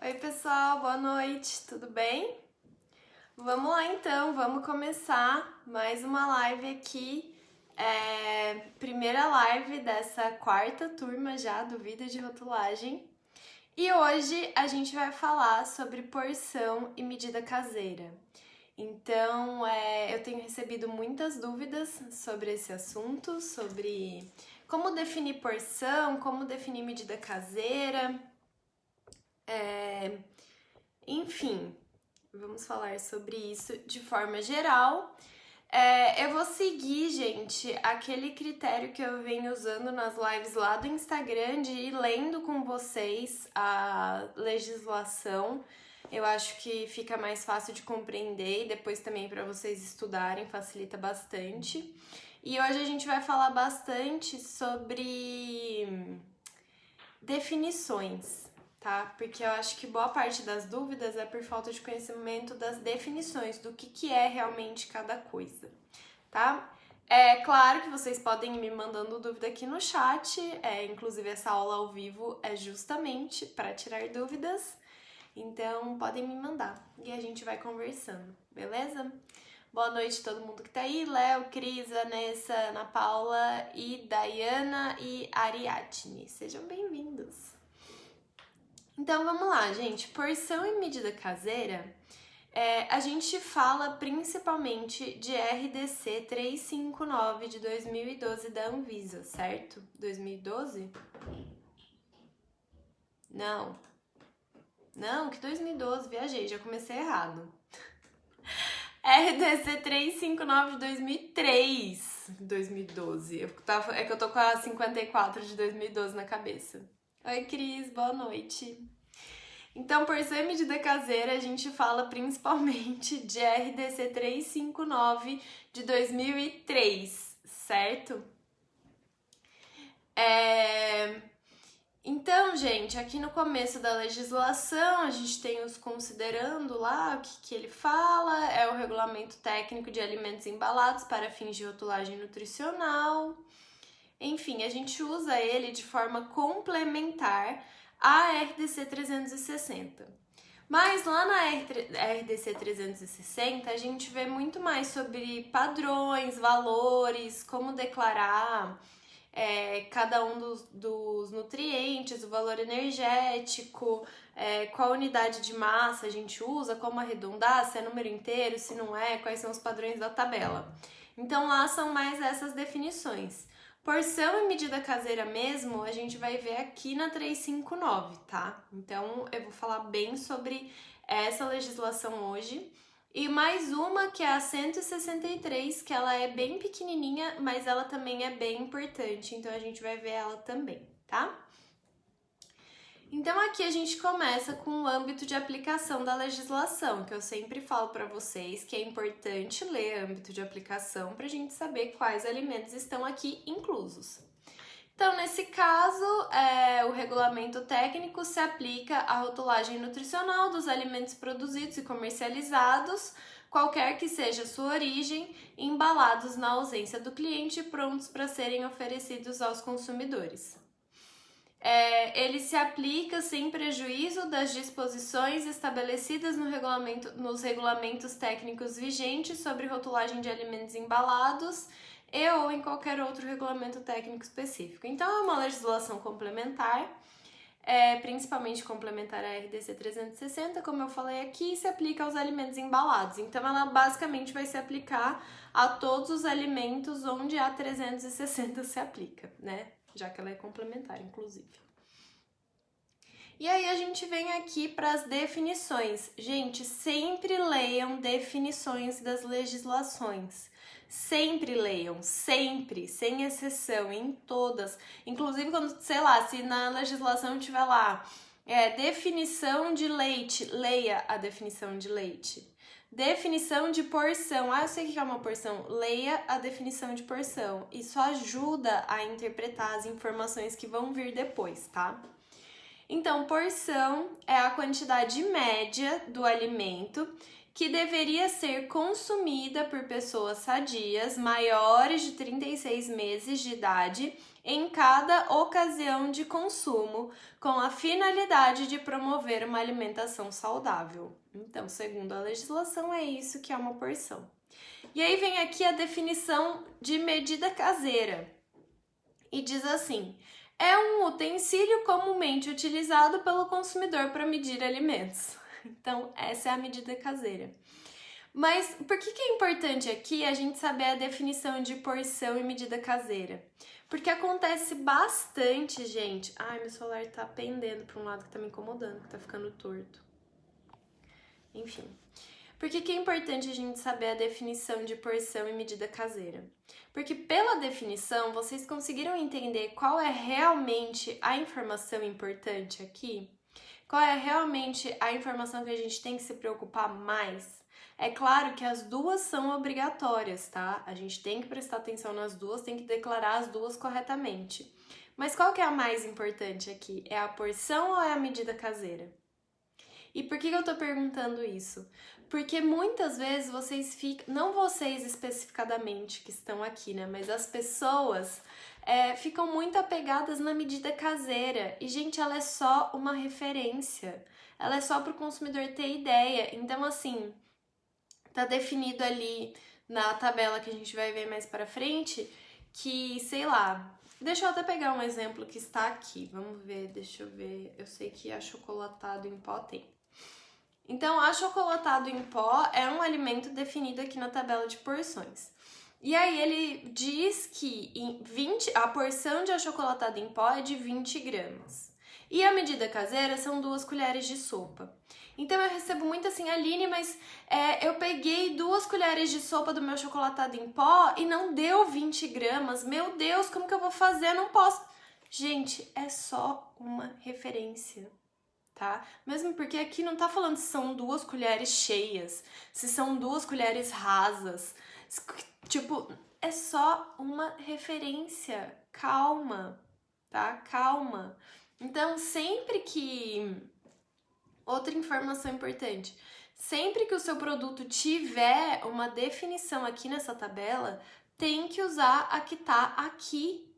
Oi, pessoal, boa noite, tudo bem? Vamos lá então, vamos começar mais uma live aqui. Primeira live dessa quarta turma já do Vida de Rotulagem. E hoje a gente vai falar sobre porção e medida caseira. Então, eu tenho recebido muitas dúvidas sobre esse assunto, sobre como definir porção, como definir medida caseira. Enfim, vamos falar sobre isso de forma geral. Eu vou seguir, gente, aquele critério que eu venho usando nas lives lá do Instagram de ir lendo com vocês a legislação. Eu acho que fica mais fácil de compreender e depois também para vocês estudarem, facilita bastante. E hoje a gente vai falar bastante sobre definições, tá? Porque eu acho que boa parte das dúvidas é por falta de conhecimento das definições, do que é realmente cada coisa, tá? É claro que vocês podem ir me mandando dúvida aqui no chat, inclusive essa aula ao vivo é justamente para tirar dúvidas, então podem me mandar e a gente vai conversando, beleza? Boa noite a todo mundo que tá aí, Léo, Cris, Vanessa, Ana Paula e Dayana e Ariadne, sejam bem-vindos! Então vamos lá, gente. Porção e medida caseira, a gente fala principalmente de RDC 359 de 2012 da Anvisa, certo? 2012? Não, que 2012, viajei, já comecei errado. RDC 359 de 2003, 2012. É que eu tô com a 54 de 2012 na cabeça. Oi, Cris, boa noite. Então, por ser medida caseira, a gente fala principalmente de RDC 359 de 2003, certo? Então, gente, aqui no começo da legislação, a gente tem os considerando lá, o que ele fala, é o Regulamento Técnico de Alimentos Embalados para fins de rotulagem nutricional. Enfim, a gente usa ele de forma complementar à RDC 360. Mas lá na RDC 360 a gente vê muito mais sobre padrões, valores, como declarar cada um dos nutrientes, o valor energético, qual unidade de massa a gente usa, como arredondar, se é número inteiro, se não é, quais são os padrões da tabela. Então lá são mais essas definições. Porção e medida caseira mesmo, a gente vai ver aqui na 359, tá? Então, eu vou falar bem sobre essa legislação hoje. E mais uma que é a 163, que ela é bem pequenininha, mas ela também é bem importante, então a gente vai ver ela também, tá? Então aqui a gente começa com o âmbito de aplicação da legislação, que eu sempre falo para vocês que é importante ler âmbito de aplicação para a gente saber quais alimentos estão aqui inclusos. Então, nesse caso, o regulamento técnico se aplica à rotulagem nutricional dos alimentos produzidos e comercializados, qualquer que seja sua origem, embalados na ausência do cliente e prontos para serem oferecidos aos consumidores. Ele se aplica sem prejuízo das disposições estabelecidas nos regulamentos técnicos vigentes sobre rotulagem de alimentos embalados e ou em qualquer outro regulamento técnico específico. Então, é uma legislação complementar, principalmente complementar à RDC 360, como eu falei aqui, se aplica aos alimentos embalados. Então, ela basicamente vai se aplicar a todos os alimentos onde a 360 se aplica, né? Já que ela é complementar, inclusive. E aí a gente vem aqui para as definições. Gente, sempre leiam definições das legislações. Sempre leiam, sempre, sem exceção, em todas. Inclusive quando, sei lá, se na legislação tiver lá definição de leite, leia a definição de leite. Definição de porção. Eu sei o que é uma porção. Leia a definição de porção. Isso ajuda a interpretar as informações que vão vir depois, tá? Então, porção é a quantidade média do alimento que deveria ser consumida por pessoas sadias maiores de 36 meses de idade em cada ocasião de consumo, com a finalidade de promover uma alimentação saudável. Então, segundo a legislação, é isso que é uma porção. E aí vem aqui a definição de medida caseira. E diz assim: é um utensílio comumente utilizado pelo consumidor para medir alimentos. Então, essa é a medida caseira. Mas por que é importante aqui a gente saber a definição de porção e medida caseira? Porque acontece bastante, gente. Ai, meu celular tá pendendo para um lado que tá me incomodando, que tá ficando torto. Enfim. Por que é importante a gente saber a definição de porção e medida caseira? Porque pela definição, vocês conseguiram entender qual é realmente a informação importante aqui? Qual é realmente a informação que a gente tem que se preocupar mais? É claro que as duas são obrigatórias, tá? A gente tem que prestar atenção nas duas, tem que declarar as duas corretamente. Mas qual que é a mais importante aqui? É a porção ou é a medida caseira? E por que eu tô perguntando isso? Porque muitas vezes vocês ficam, não vocês especificadamente que estão aqui, né? Mas as pessoas ficam muito apegadas na medida caseira. E, gente, ela é só uma referência. Ela é só para o consumidor ter ideia. Então, assim, tá definido ali na tabela que a gente vai ver mais para frente que, sei lá, deixa eu até pegar um exemplo que está aqui. Vamos ver, deixa eu ver. Eu sei que achocolatado em pó tem. Então, achocolatado em pó é um alimento definido aqui na tabela de porções. E aí ele diz que a porção de achocolatado em pó é de 20 gramas. E a medida caseira são 2 colheres de sopa. Então eu recebo muito assim, Aline, mas eu peguei 2 colheres de sopa do meu achocolatado em pó e não deu 20 gramas. Meu Deus, como que eu vou fazer? Eu não posso. Gente, é só uma referência. Tá? Mesmo porque aqui não tá falando se são 2 colheres cheias, se são 2 colheres rasas. Tipo, é só uma referência. Calma, tá? Calma. Então, sempre que... Outra informação importante. Sempre que o seu produto tiver uma definição aqui nessa tabela, tem que usar a que tá aqui,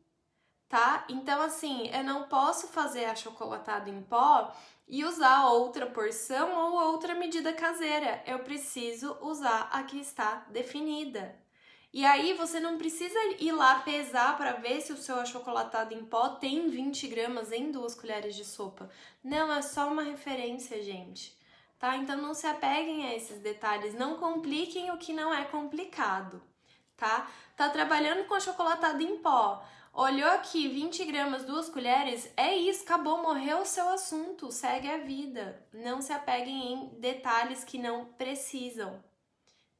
tá? Então, assim, eu não posso fazer achocolatado em pó e usar outra porção ou outra medida caseira. Eu preciso usar a que está definida. E aí você não precisa ir lá pesar para ver se o seu achocolatado em pó tem 20 gramas em 2 colheres de sopa. Não, é só uma referência, gente. Tá? Então não se apeguem a esses detalhes, não compliquem o que não é complicado, tá? Tá trabalhando com achocolatado em pó. Olhou aqui, 20 gramas, 2 colheres, é isso, acabou, morreu o seu assunto, segue a vida. Não se apeguem em detalhes que não precisam,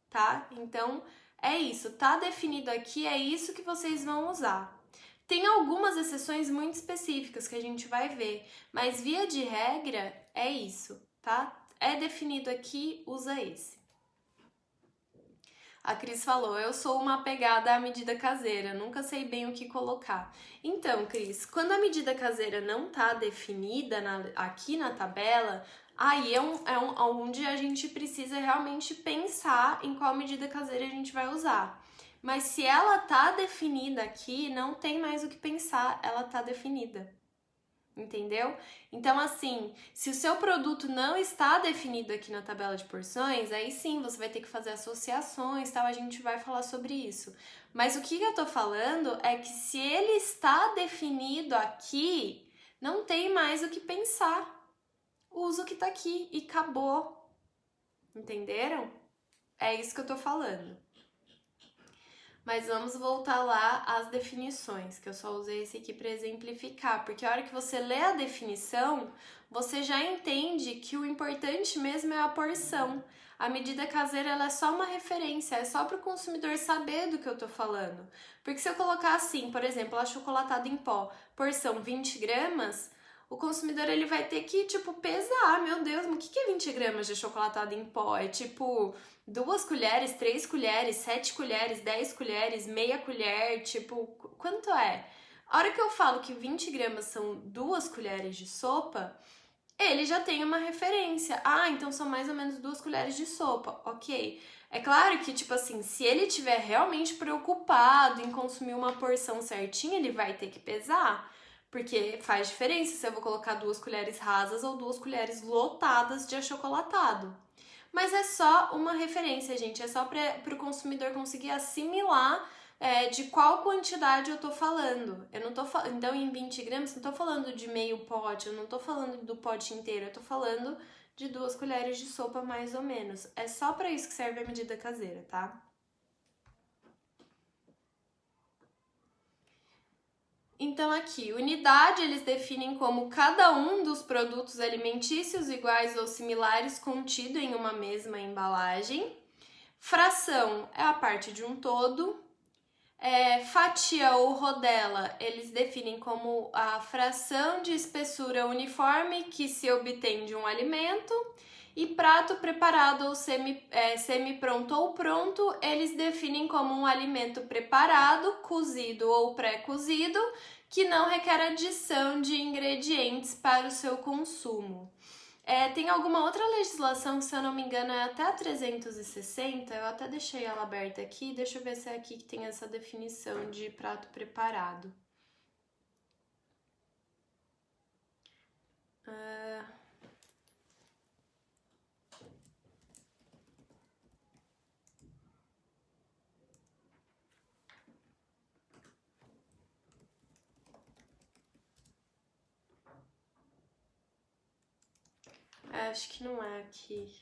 tá? Então, é isso, tá definido aqui, é isso que vocês vão usar. Tem algumas exceções muito específicas que a gente vai ver, mas via de regra, é isso, tá? É definido aqui, usa esse. A Cris falou, eu sou uma apegada à medida caseira, nunca sei bem o que colocar. Então, Cris, quando a medida caseira não tá definida aqui na tabela, aí onde a gente precisa realmente pensar em qual medida caseira a gente vai usar. Mas se ela tá definida aqui, não tem mais o que pensar, ela tá definida. Entendeu? Então, assim, se o seu produto não está definido aqui na tabela de porções, aí sim você vai ter que fazer associações, tal, a gente vai falar sobre isso. Mas o que eu tô falando é que se ele está definido aqui, não tem mais o que pensar. Usa o que tá aqui e acabou. Entenderam? É isso que eu tô falando. Mas vamos voltar lá às definições, que eu só usei esse aqui para exemplificar, porque a hora que você lê a definição, você já entende que o importante mesmo é a porção. A medida caseira ela é só uma referência, é só para o consumidor saber do que eu tô falando. Porque se eu colocar assim, por exemplo, achocolatado em pó, porção 20 gramas, o consumidor ele vai ter que, pesar. Meu Deus, mas o que é 20 gramas de achocolatado em pó? É 2 colheres, 3 colheres, 7 colheres, 10 colheres, meia colher, quanto é? A hora que eu falo que 20 gramas são 2 colheres de sopa, ele já tem uma referência. Ah, então são mais ou menos 2 colheres de sopa, ok. É claro que, tipo assim, se ele estiver realmente preocupado em consumir uma porção certinha, ele vai ter que pesar. Porque faz diferença se eu vou colocar 2 colheres rasas ou 2 colheres lotadas de achocolatado. Mas é só uma referência, gente. É só para o consumidor conseguir assimilar de qual quantidade eu tô falando. Eu não tô Então, em 20 gramas, não tô falando de meio pote, eu não tô falando do pote inteiro, eu tô falando de 2 colheres de sopa, mais ou menos. É só para isso que serve a medida caseira, tá? Então, aqui, unidade eles definem como cada um dos produtos alimentícios iguais ou similares contido em uma mesma embalagem. Fração é a parte de um todo. Fatia ou rodela, eles definem como a fração de espessura uniforme que se obtém de um alimento. E prato preparado ou semi-pronto ou pronto, eles definem como um alimento preparado, cozido ou pré-cozido, que não requer adição de ingredientes para o seu consumo. Tem alguma outra legislação, se eu não me engano, é até a 360, eu até deixei ela aberta aqui, deixa eu ver se é aqui que tem essa definição de prato preparado. Acho que não é aqui.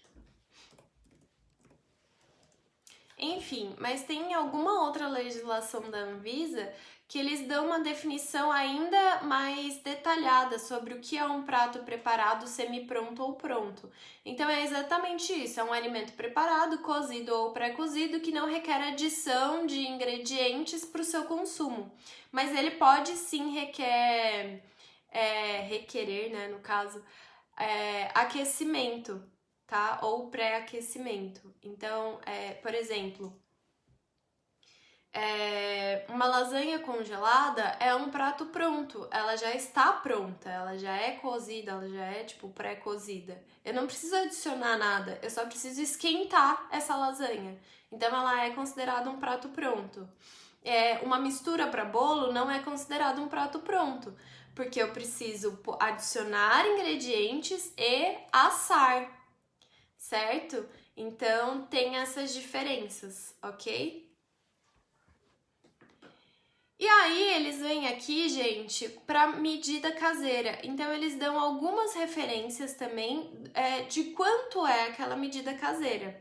Enfim, mas tem alguma outra legislação da Anvisa que eles dão uma definição ainda mais detalhada sobre o que é um prato preparado, semi-pronto ou pronto. Então é exatamente isso, é um alimento preparado, cozido ou pré-cozido que não requer adição de ingredientes para o seu consumo. Mas ele pode sim requerer, né, no caso, aquecimento, tá? Ou pré-aquecimento. Então, por exemplo, uma lasanha congelada é um prato pronto, ela já está pronta, ela já é cozida, ela já é tipo pré-cozida. Eu não preciso adicionar nada, eu só preciso esquentar essa lasanha. Então ela é considerada um prato pronto. Uma mistura para bolo não é considerado um prato pronto, porque eu preciso adicionar ingredientes e assar, certo? Então tem essas diferenças, ok? E aí eles vêm aqui, gente, para medida caseira. Então eles dão algumas referências também de quanto é aquela medida caseira.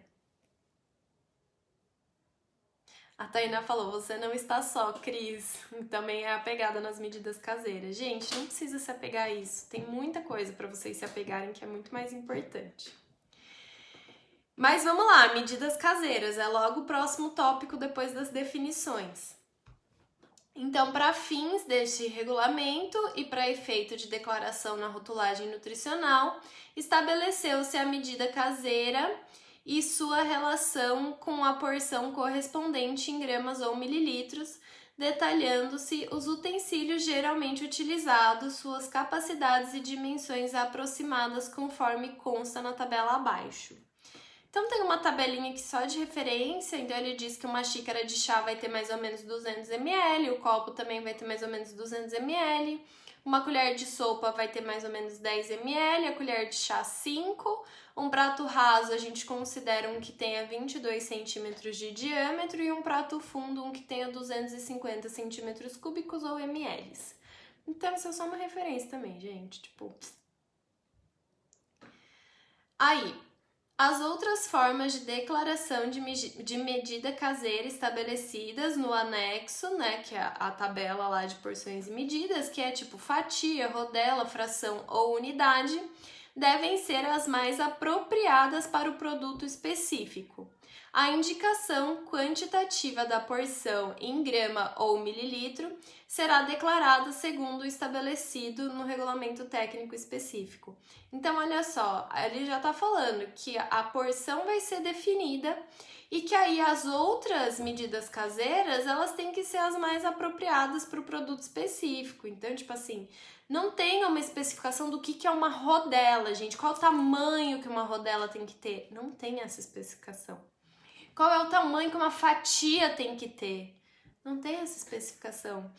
A Tainá falou, você não está só, Cris. Também é apegada nas medidas caseiras. Gente, não precisa se apegar a isso. Tem muita coisa para vocês se apegarem que é muito mais importante. Mas vamos lá, medidas caseiras. É logo o próximo tópico depois das definições. Então, para fins deste regulamento e para efeito de declaração na rotulagem nutricional, estabeleceu-se a medida caseira e sua relação com a porção correspondente em gramas ou mililitros, detalhando-se os utensílios geralmente utilizados, suas capacidades e dimensões aproximadas conforme consta na tabela abaixo. Então tem uma tabelinha aqui só de referência, então ele diz que uma xícara de chá vai ter mais ou menos 200 ml, o copo também vai ter mais ou menos 200 ml, uma colher de sopa vai ter mais ou menos 10 ml, a colher de chá 5, um prato raso a gente considera um que tenha 22 centímetros de diâmetro e um prato fundo um que tenha 250 centímetros cúbicos ou ml. Então isso é só uma referência também, gente, tipo... Aí, as outras formas de declaração de medida caseira estabelecidas no anexo, né, que é a tabela lá de porções e medidas, que é tipo fatia, rodela, fração ou unidade, devem ser as mais apropriadas para o produto específico. A indicação quantitativa da porção em grama ou mililitro será declarada segundo o estabelecido no regulamento técnico específico. Então, olha só, ele já está falando que a porção vai ser definida e que aí as outras medidas caseiras, elas têm que ser as mais apropriadas para o produto específico. Então, tipo assim, Não tem uma especificação do que é uma rodela, gente. Qual o tamanho que uma rodela tem que ter? Não tem essa especificação. Qual é o tamanho que uma fatia tem que ter? Não tem essa especificação.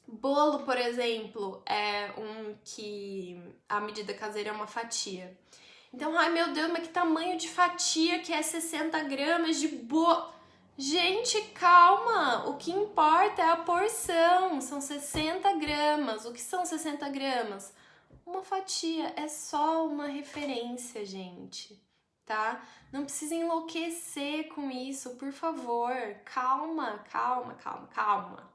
Bolo, por exemplo, é um que a medida caseira é uma fatia. Então, ai meu Deus, mas que tamanho de fatia que é 60 gramas de bolo? Gente, calma! O que importa é a porção. São 60 gramas. O que são 60 gramas? Uma fatia. É só uma referência, gente. Tá? Não precisa enlouquecer com isso, por favor. Calma,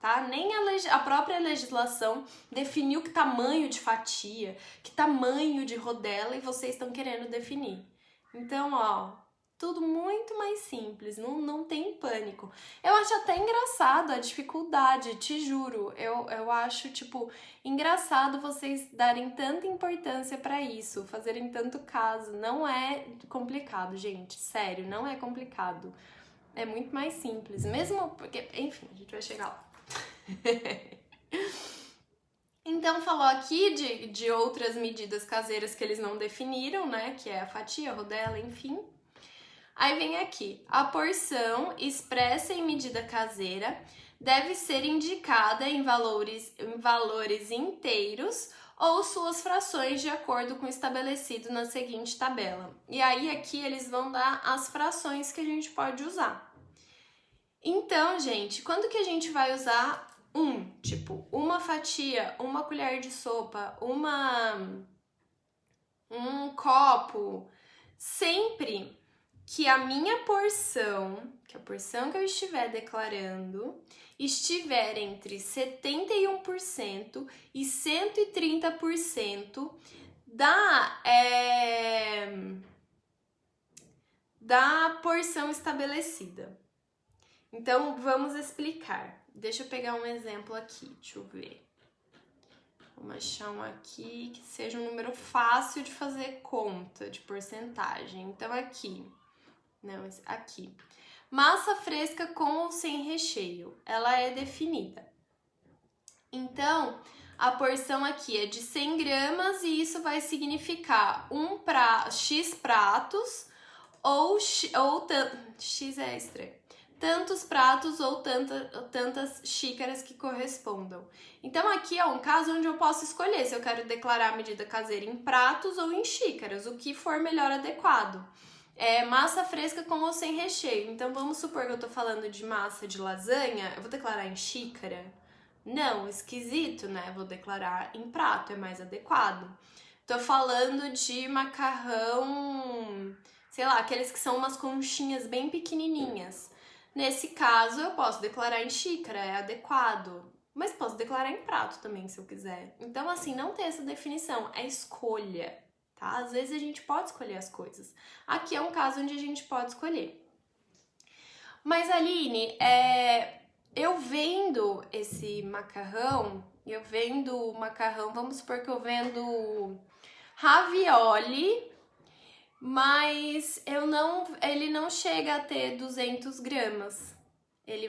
tá? Nem a própria legislação definiu que tamanho de fatia, que tamanho de rodela e vocês estão querendo definir. Então, ó, tudo muito mais simples, não tem pânico. Eu acho até engraçado a dificuldade, te juro. Eu acho, tipo, engraçado vocês darem tanta importância pra isso, fazerem tanto caso. Não é complicado, gente, sério, não é complicado. É muito mais simples, mesmo porque, enfim, a gente vai chegar lá. Então, falou aqui de outras medidas caseiras que eles não definiram, né, que é a fatia, a rodela, enfim. Aí vem aqui, a porção expressa em medida caseira deve ser indicada em valores inteiros ou suas frações de acordo com o estabelecido na seguinte tabela. E aí aqui eles vão dar as frações que a gente pode usar. Então, gente, quando que a gente vai usar tipo, uma fatia, uma colher de sopa, um copo, sempre que a minha porção, que a porção que eu estiver declarando, estiver entre 71% e 130% da porção estabelecida. Então, vamos explicar. Deixa eu pegar um exemplo aqui, deixa eu ver. Vamos achar um aqui que seja um número fácil de fazer conta, de porcentagem. Então, aqui. Não, aqui. Massa fresca com ou sem recheio. Ela é definida. Então, a porção aqui é de 100 gramas e isso vai significar X pratos ou X é estranho. Tantos pratos ou tantas xícaras que correspondam. Então, aqui é um caso onde eu posso escolher se eu quero declarar a medida caseira em pratos ou em xícaras, o que for melhor adequado. É massa fresca com ou sem recheio. Então, vamos supor que eu tô falando de massa de lasanha, eu vou declarar em xícara? Não, esquisito, né? Vou declarar em prato, é mais adequado. Tô falando de macarrão, sei lá, aqueles que são umas conchinhas bem pequenininhas. Nesse caso, eu posso declarar em xícara, é adequado. Mas posso declarar em prato também, se eu quiser. Então, assim, não tem essa definição, é escolha, tá? Às vezes a gente pode escolher as coisas. Aqui é um caso onde a gente pode escolher. Mas, Aline, eu vendo esse macarrão, vamos supor que eu vendo ravioli, mas ele não chega a ter 200 gramas. Ele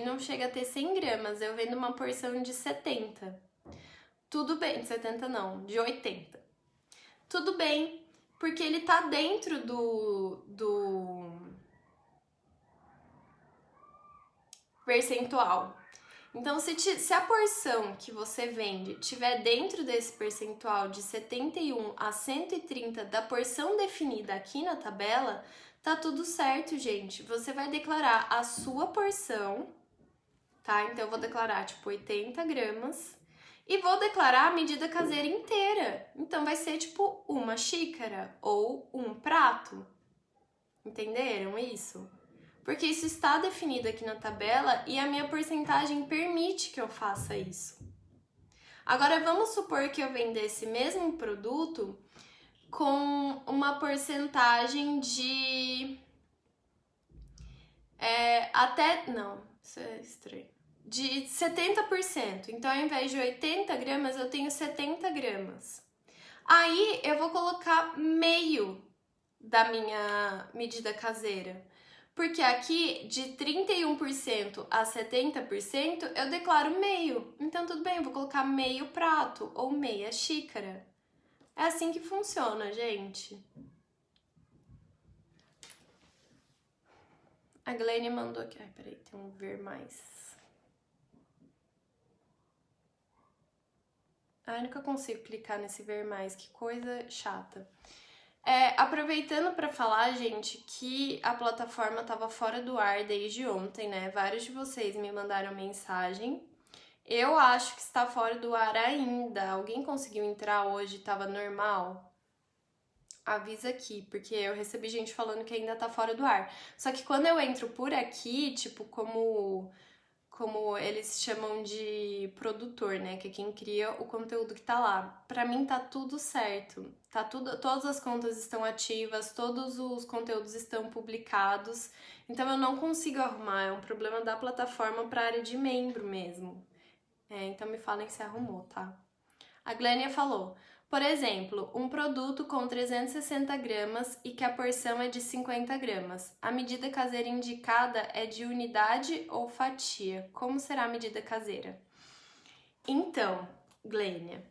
não chega a ter 100 gramas, eu vendo uma porção de 70. Tudo bem, de 70 não, de 80. Tudo bem, porque ele tá dentro do percentual. Então, se a porção que você vende tiver dentro desse percentual de 71 a 130 da porção definida aqui na tabela, tá tudo certo, gente. Você vai declarar a sua porção, tá? Então, eu vou declarar, tipo, 80 gramas e vou declarar a medida caseira inteira. Então, vai ser, tipo, uma xícara ou um prato. Entenderam isso? Porque isso está definido aqui na tabela e a minha porcentagem permite que eu faça isso. Agora, vamos supor que eu vendesse mesmo produto com uma porcentagem de... isso é estranho. De 70%. Então, ao invés de 80 gramas, eu tenho 70 gramas. Aí, eu vou colocar meio da minha medida caseira. Porque aqui, de 31% a 70%, eu declaro meio. Então, tudo bem, eu vou colocar meio prato ou meia xícara. É assim que funciona, gente. A Glênia mandou aqui. Ai, peraí, tem um ver mais. Ai, nunca consigo clicar nesse ver mais, que coisa chata. Aproveitando para falar, gente, que a plataforma estava fora do ar desde ontem, né? Vários de vocês me mandaram mensagem. Eu acho que está fora do ar ainda. Alguém conseguiu entrar hoje? Tava normal? Avisa aqui, porque eu recebi gente falando que ainda tá fora do ar. Só que quando eu entro por aqui, tipo, como eles chamam de produtor, né? Que é quem cria o conteúdo que tá lá. Pra mim tá tudo certo. Tá tudo, todas as contas estão ativas, todos os conteúdos estão publicados. Então eu não consigo arrumar, é um problema da plataforma pra área de membro mesmo. Então me falem se arrumou, tá? A Glênia falou: por exemplo, um produto com 360 gramas e que a porção é de 50 gramas. A medida caseira indicada é de unidade ou fatia? Como será a medida caseira? Então, Glênia,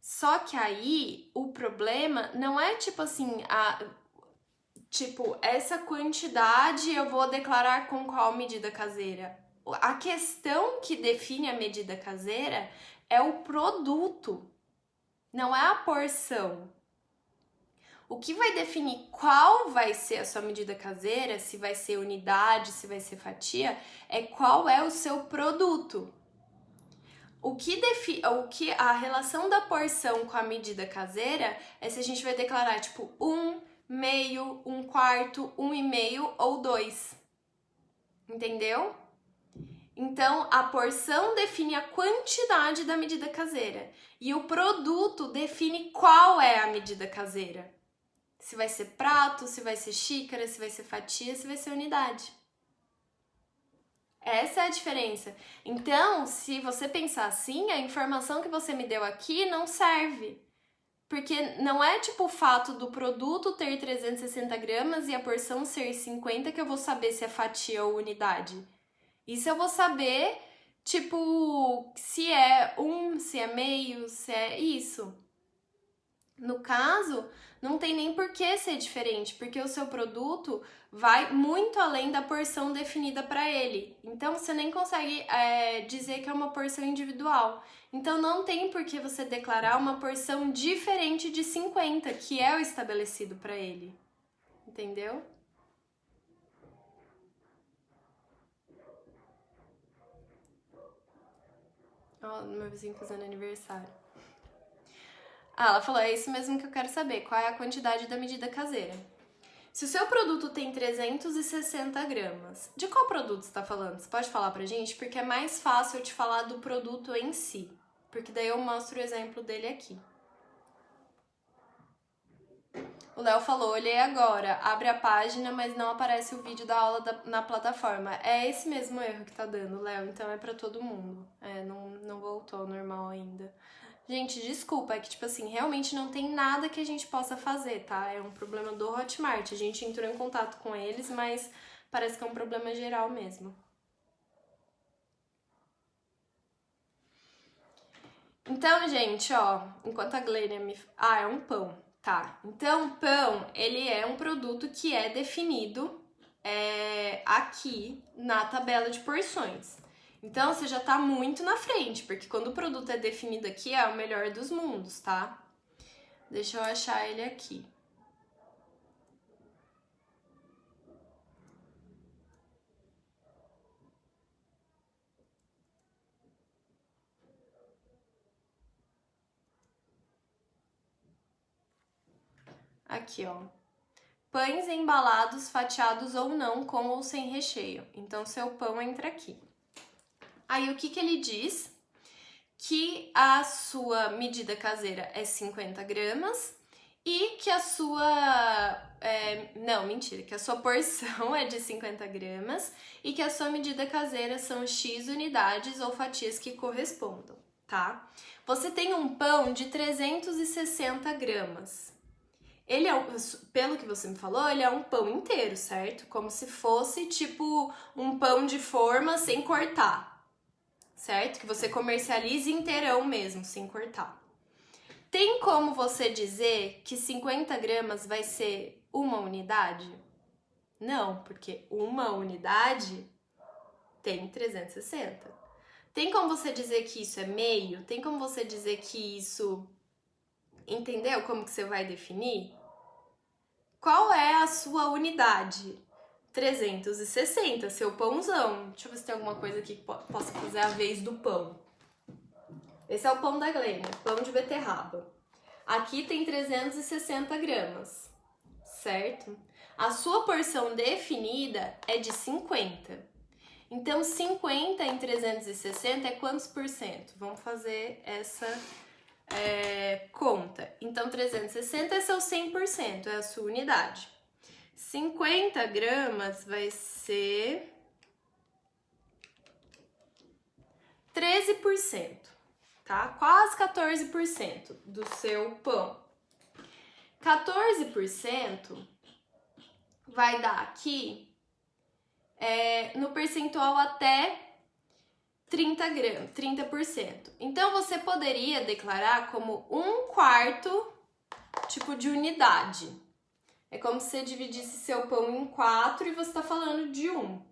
só que aí o problema não é tipo assim, essa quantidade eu vou declarar com qual medida caseira. A questão que define a medida caseira é o produto. Não é a porção. O que vai definir qual vai ser a sua medida caseira, se vai ser unidade, se vai ser fatia, é qual é o seu produto. O que a relação da porção com a medida caseira é se a gente vai declarar tipo 1, meio, 1/4, 1,5 ou 2. Entendeu? Então, a porção define a quantidade da medida caseira e o produto define qual é a medida caseira. Se vai ser prato, se vai ser xícara, se vai ser fatia, se vai ser unidade. Essa é a diferença. Então, se você pensar assim, a informação que você me deu aqui não serve. Porque não é tipo o fato do produto ter 360 gramas e a porção ser 50 que eu vou saber se é fatia ou unidade. Isso eu vou saber, tipo, se é se é meio, se é isso. No caso, não tem nem por que ser diferente, porque o seu produto vai muito além da porção definida para ele. Então, você nem consegue dizer que é uma porção individual. Então, não tem por que você declarar uma porção diferente de 50, que é o estabelecido para ele. Entendeu? Ó, meu vizinho fazendo aniversário. Ela falou, é isso mesmo que eu quero saber, qual é a quantidade da medida caseira. Se o seu produto tem 360 gramas, de qual produto você tá falando? Você pode falar pra gente? Porque é mais fácil eu te falar do produto em si. Porque daí eu mostro o exemplo dele aqui. O Léo falou, olhei agora, abre a página, mas não aparece o vídeo da aula na plataforma. É esse mesmo erro que tá dando, Léo, então é pra todo mundo. Não voltou ao normal ainda. Gente, desculpa, é que, tipo assim, realmente não tem nada que a gente possa fazer, tá? É um problema do Hotmart. A gente entrou em contato com eles, mas parece que é um problema geral mesmo. Então, gente, ó, enquanto a Glênia me... é um pão, tá? Então, pão, ele é um produto que é definido aqui na tabela de porções. Então, você já tá muito na frente, porque quando o produto é definido aqui, é o melhor dos mundos, tá? Deixa eu achar ele aqui. Aqui, ó. Pães embalados, fatiados ou não, com ou sem recheio. Então, seu pão entra aqui. Aí, o que ele diz? Que a sua medida caseira é 50 gramas e que a sua... que a sua porção é de 50 gramas e que a sua medida caseira são X unidades ou fatias que correspondam, tá? Você tem um pão de 360 gramas. ele é, pelo que você me falou, ele é um pão inteiro, certo? Como se fosse tipo um pão de forma sem cortar, certo? Que você comercialize inteirão mesmo, sem cortar. Tem como você dizer que 50 gramas vai ser uma unidade? Não, porque uma unidade tem 360. Tem como você dizer que isso é meio? Tem como você dizer que isso... Entendeu como que você vai definir? Qual é a sua unidade? 360, seu pãozão. Deixa eu ver se tem alguma coisa aqui que possa fazer a vez do pão. Esse é o pão da Glênia, pão de beterraba. Aqui tem 360 gramas, certo? A sua porção definida é de 50. Então, 50 em 360 é quantos por cento? Vamos fazer essa conta. Então, 360 é seu 100%, é a sua unidade. 50 gramas vai ser 13%, tá? Quase 14% do seu pão. 14% vai dar aqui no percentual até 30%. Então, você poderia declarar como 1/4 tipo de unidade. É como se você dividisse seu pão em 4 e você está falando de 1.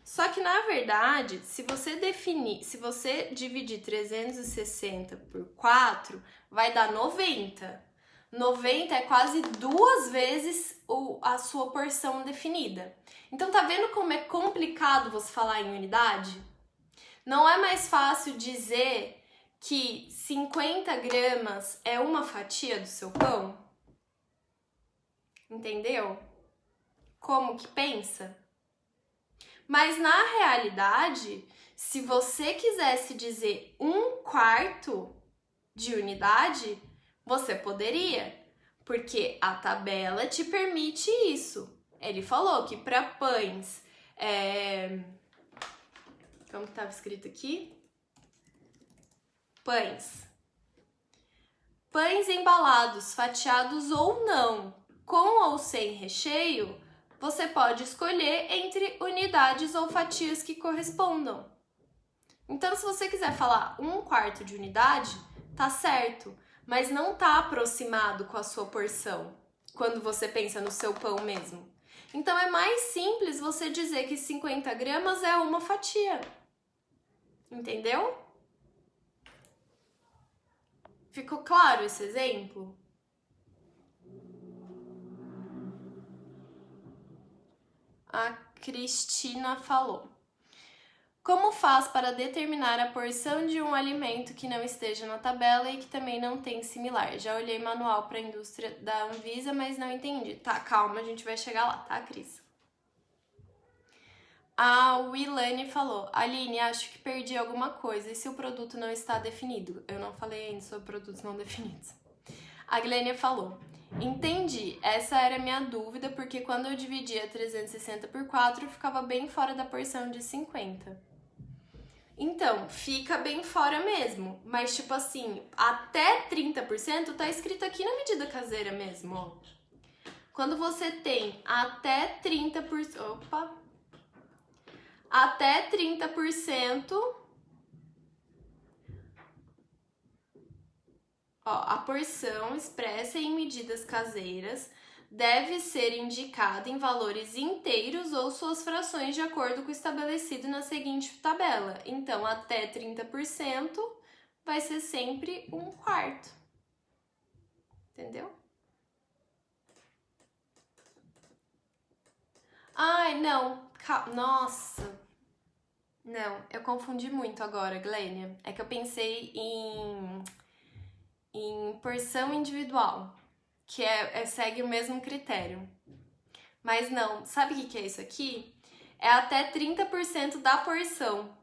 Só que, na verdade, se você dividir 360 por 4, vai dar 90. 90 é quase 2 vezes a sua porção definida. Então, tá vendo como é complicado você falar em unidade? Não é mais fácil dizer que 50 gramas é uma fatia do seu pão? Entendeu? Como que pensa? Mas na realidade, se você quisesse dizer 1/4 de unidade, você poderia, porque a tabela te permite isso. Ele falou que para pães, como que estava escrito aqui? Pães embalados, fatiados ou não, com ou sem recheio, você pode escolher entre unidades ou fatias que correspondam. Então, se você quiser falar 1/4 de unidade, tá certo, mas não tá aproximado com a sua porção, quando você pensa no seu pão mesmo. Então, é mais simples você dizer que 50 gramas é uma fatia. Entendeu? Ficou claro esse exemplo? A Cristina falou: como faz para determinar a porção de um alimento que não esteja na tabela e que também não tem similar? Já olhei manual para a indústria da Anvisa, mas não entendi. Tá, calma, a gente vai chegar lá, tá, Cris? A Willane falou: Aline, acho que perdi alguma coisa. E se o produto não está definido? Eu não falei ainda sobre produtos não definidos. A Glênia falou: entendi, essa era a minha dúvida, porque quando eu dividia 360 por 4, ficava bem fora da porção de 50. Então, fica bem fora mesmo, mas tipo assim, até 30% tá escrito aqui na medida caseira mesmo, ó. Quando você tem até 30%, até 30%, a porção expressa em medidas caseiras deve ser indicada em valores inteiros ou suas frações de acordo com o estabelecido na seguinte tabela. Então, até 30% vai ser sempre 1/4. Entendeu? Ai, não. Nossa. Não, eu confundi muito agora, Glênia. É que eu pensei em porção individual, que segue o mesmo critério. Mas não, sabe o que é isso aqui? É até 30% da porção.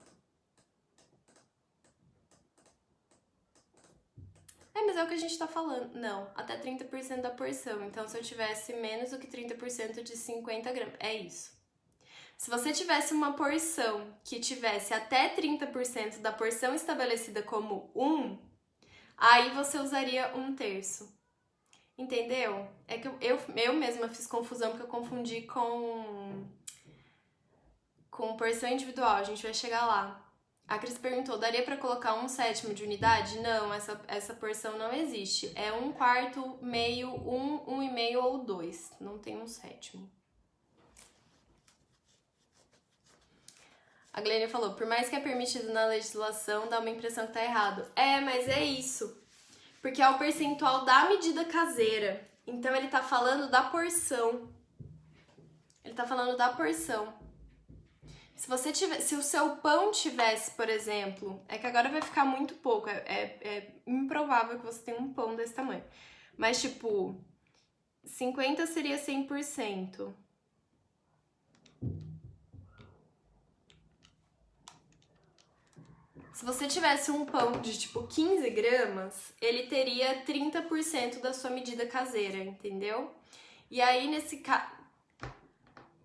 Mas é o que a gente tá falando. Não, até 30% da porção. Então, se eu tivesse menos do que 30% de 50 gramas, é isso. Se você tivesse uma porção que tivesse até 30% da porção estabelecida como 1, aí você usaria 1/3. Entendeu? É que eu mesma fiz confusão porque eu confundi com porção individual, a gente vai chegar lá. A Cris perguntou, daria pra colocar 1/7 de unidade? Não, essa porção não existe. É 1/4, meio, 1/2 ou 2. Não tem 1/7. A Glênia falou, por mais que é permitido na legislação, dá uma impressão que tá errado. É, mas é isso. Porque é o percentual da medida caseira. Então ele tá falando da porção. Ele tá falando da porção. Se o seu pão tivesse, por exemplo, é que agora vai ficar muito pouco, é improvável que você tenha um pão desse tamanho. Mas, tipo, 50 seria 100%. Se você tivesse um pão de, tipo, 15 gramas, ele teria 30% da sua medida caseira, entendeu? E aí, nesse caso...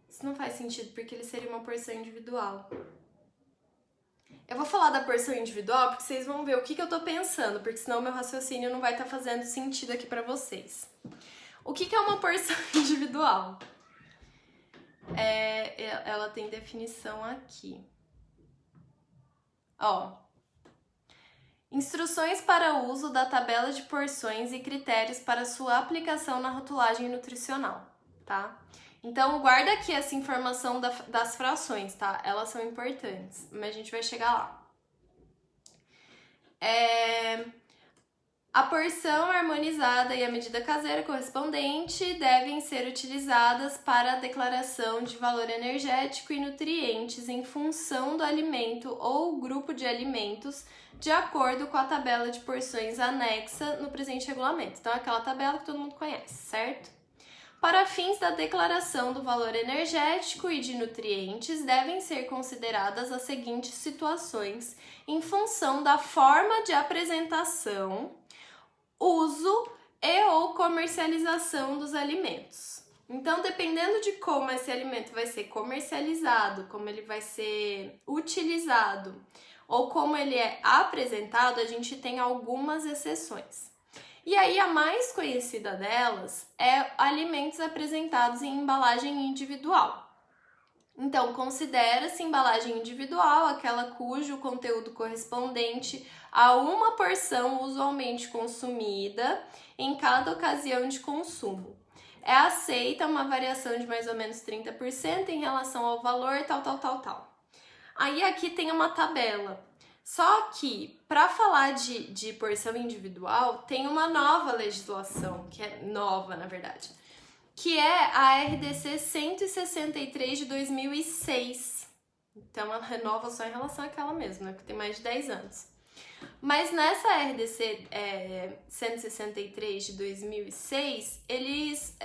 Isso não faz sentido, porque ele seria uma porção individual. Eu vou falar da porção individual porque vocês vão ver o que eu tô pensando, porque senão meu raciocínio não vai estar fazendo sentido aqui pra vocês. O que é uma porção individual? Ela tem definição aqui. Ó. Instruções para o uso da tabela de porções e critérios para sua aplicação na rotulagem nutricional, tá? Então, guarda aqui essa informação das frações, tá? Elas são importantes, mas a gente vai chegar lá. A porção harmonizada e a medida caseira correspondente devem ser utilizadas para a declaração de valor energético e nutrientes em função do alimento ou grupo de alimentos, de acordo com a tabela de porções anexa no presente regulamento. Então, é aquela tabela que todo mundo conhece, certo? Para fins da declaração do valor energético e de nutrientes, devem ser consideradas as seguintes situações em função da forma de apresentação, uso e ou comercialização dos alimentos. Então, dependendo de como esse alimento vai ser comercializado, como ele vai ser utilizado ou como ele é apresentado, a gente tem algumas exceções. E aí, a mais conhecida delas é alimentos apresentados em embalagem individual. Então, considera-se embalagem individual aquela cujo conteúdo correspondente a uma porção usualmente consumida em cada ocasião de consumo. É aceita uma variação de mais ou menos 30% em relação ao valor, tal. Aí, aqui tem uma tabela. Só que, para falar de porção individual, tem uma nova legislação, que é nova, na verdade, que é a RDC 163 de 2006. Então, ela renova só em relação àquela mesma, né, que tem mais de 10 anos. Mas nessa RDC 163 de 2006, eles...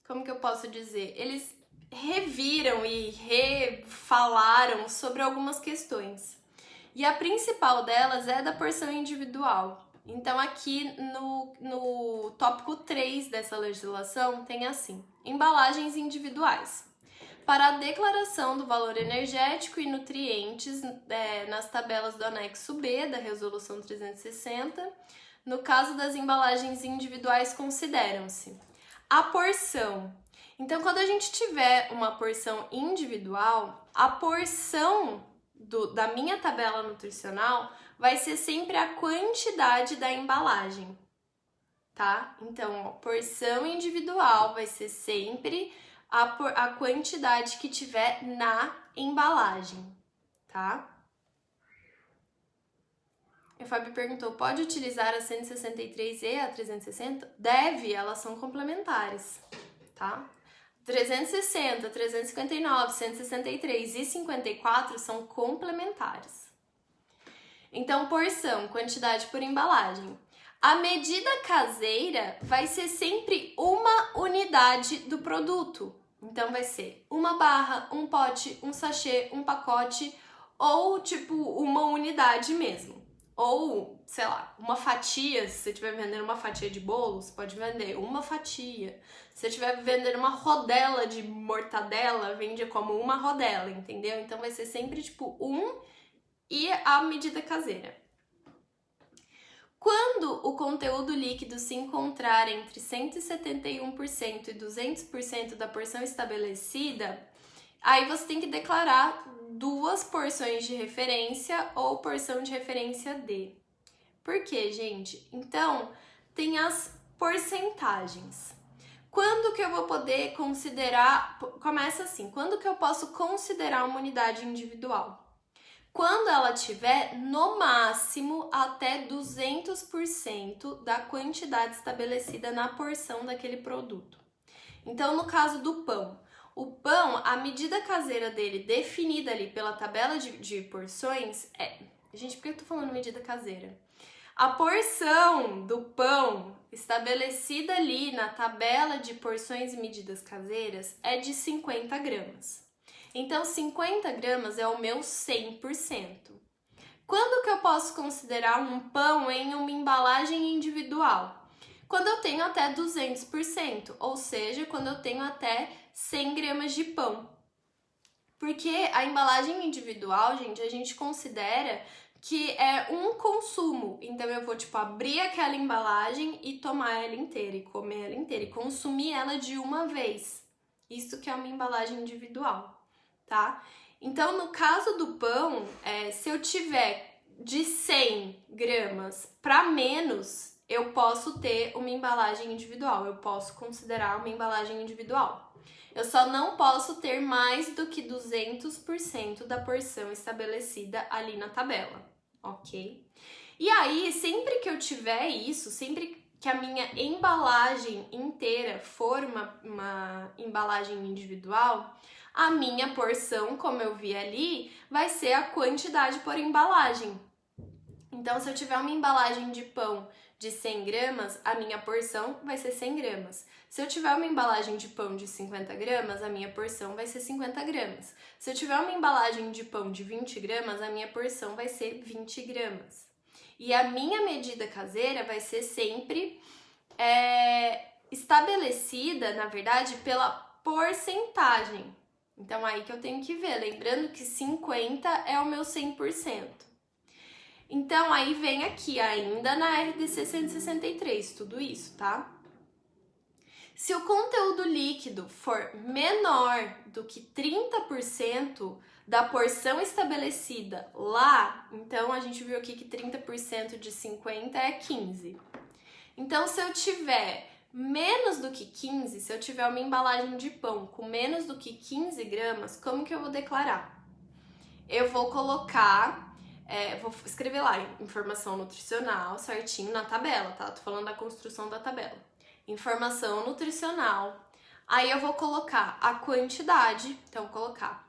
como que eu posso dizer? Eles reviram e refalaram sobre algumas questões. E a principal delas é da porção individual. Então, aqui no tópico 3 dessa legislação, tem assim: embalagens individuais. Para a declaração do valor energético e nutrientes nas tabelas do anexo B da Resolução 360, no caso das embalagens individuais, consideram-se a porção. Então, quando a gente tiver uma porção individual, a porção da minha tabela nutricional vai ser sempre a quantidade da embalagem, tá? Então, a porção individual vai ser sempre a quantidade que tiver na embalagem, tá? A Fábio perguntou, pode utilizar a 163 e a 360? Deve, elas são complementares, tá? 360, 359, 163 e 54 são complementares. Então, porção, quantidade por embalagem. A medida caseira vai ser sempre uma unidade do produto. Então, vai ser uma barra, um pote, um sachê, um pacote ou, tipo, uma unidade mesmo. Ou, sei lá, uma fatia, se você estiver vendendo uma fatia de bolo, você pode vender uma fatia. Se você estiver vendendo uma rodela de mortadela, vende como uma rodela, entendeu? Então vai ser sempre tipo e a medida caseira. Quando o conteúdo líquido se encontrar entre 171% e 200% da porção estabelecida, aí você tem que declarar 2 porções de referência ou porção de referência D. Por quê, gente? Então, tem as porcentagens. Quando que eu vou poder considerar... Começa assim, quando que eu posso considerar uma unidade individual? Quando ela tiver, no máximo, até 200% da quantidade estabelecida na porção daquele produto. Então, no caso do pão, o pão, a medida caseira dele definida ali pela tabela de porções é... Gente, por que eu tô falando medida caseira? A porção do pão estabelecida ali na tabela de porções e medidas caseiras é de 50 gramas. Então, 50 gramas é o meu 100%. Quando que eu posso considerar um pão em uma embalagem individual? Quando eu tenho até 200%, ou seja, quando eu tenho até 100 gramas de pão. Porque a embalagem individual, gente, a gente considera que é um consumo. Então, eu vou, abrir aquela embalagem e tomar ela inteira, e comer ela inteira, e consumir ela de uma vez. Isso que é uma embalagem individual. Tá? Então, no caso do pão, se eu tiver de 100 gramas para menos, eu posso ter uma embalagem individual, eu posso considerar uma embalagem individual. Eu só não posso ter mais do que 200% da porção estabelecida ali na tabela, ok? E aí, sempre que eu tiver isso, sempre que a minha embalagem inteira for uma embalagem individual, a minha porção, como eu vi ali, vai ser a quantidade por embalagem. Então, se eu tiver uma embalagem de pão de 100 gramas, a minha porção vai ser 100 gramas. Se eu tiver uma embalagem de pão de 50 gramas, a minha porção vai ser 50 gramas. Se eu tiver uma embalagem de pão de 20 gramas, a minha porção vai ser 20 gramas. E a minha medida caseira vai ser sempre estabelecida, na verdade, pela porcentagem. Então, aí que eu tenho que ver, lembrando que 50 é o meu 100%. Então, aí vem aqui, ainda na RDC 163, tudo isso, tá? Se o conteúdo líquido for menor do que 30% da porção estabelecida lá, então a gente viu aqui que 30% de 50 é 15. Então, se eu tiver menos do que 15, se eu tiver uma embalagem de pão com menos do que 15 gramas, como que eu vou declarar? Eu vou colocar, vou escrever lá, informação nutricional certinho na tabela, tá? Tô falando da construção da tabela. Informação nutricional. Aí eu vou colocar a quantidade, então vou colocar,